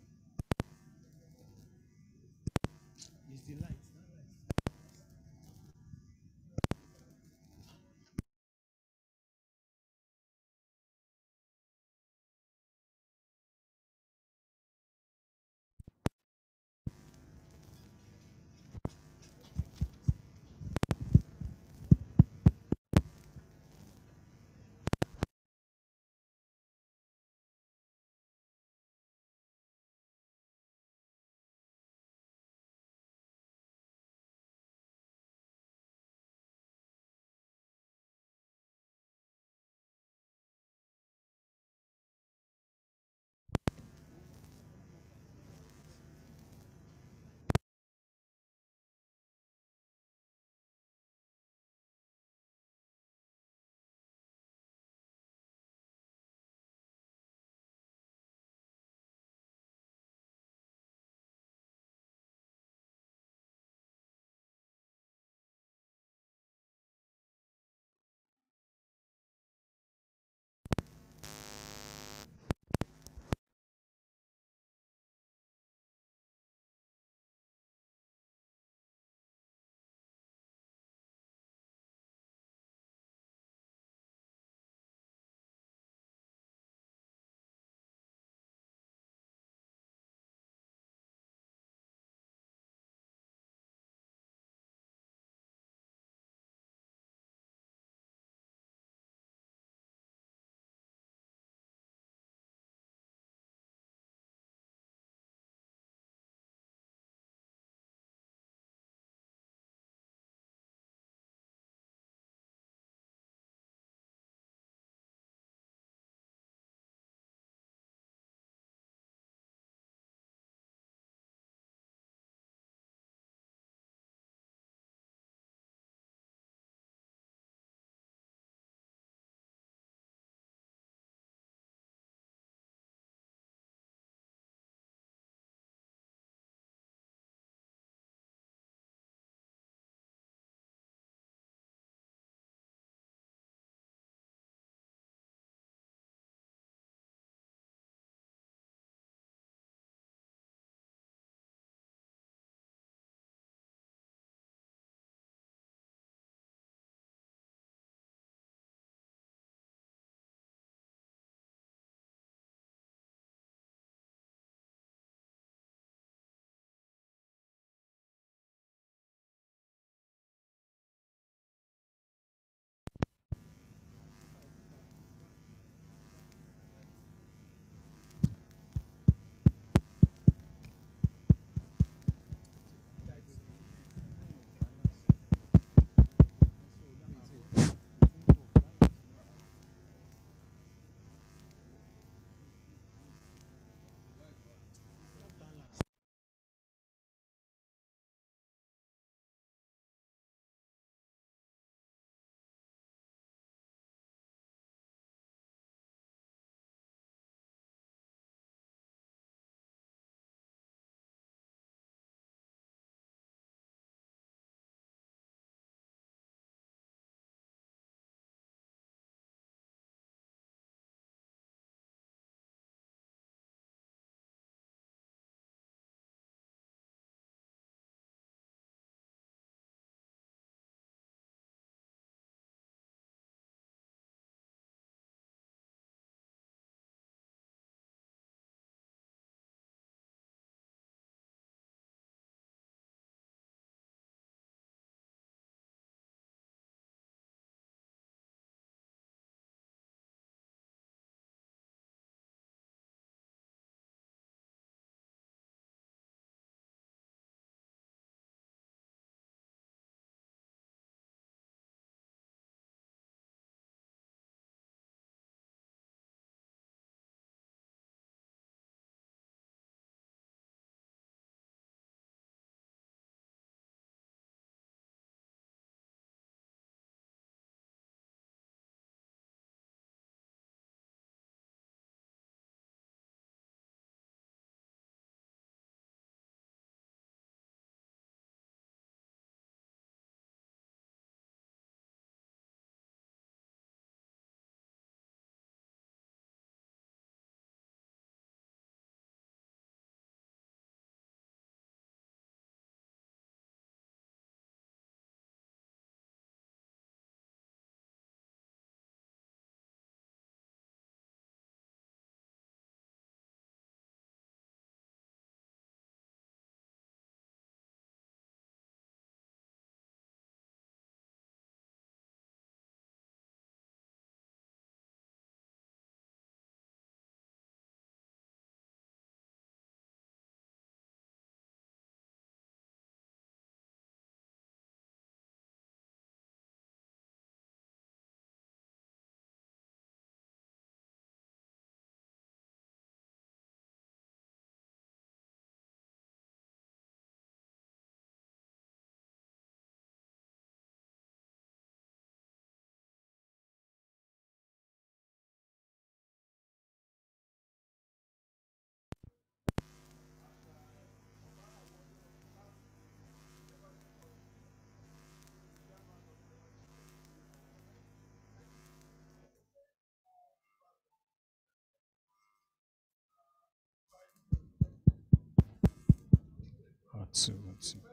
two, one, two.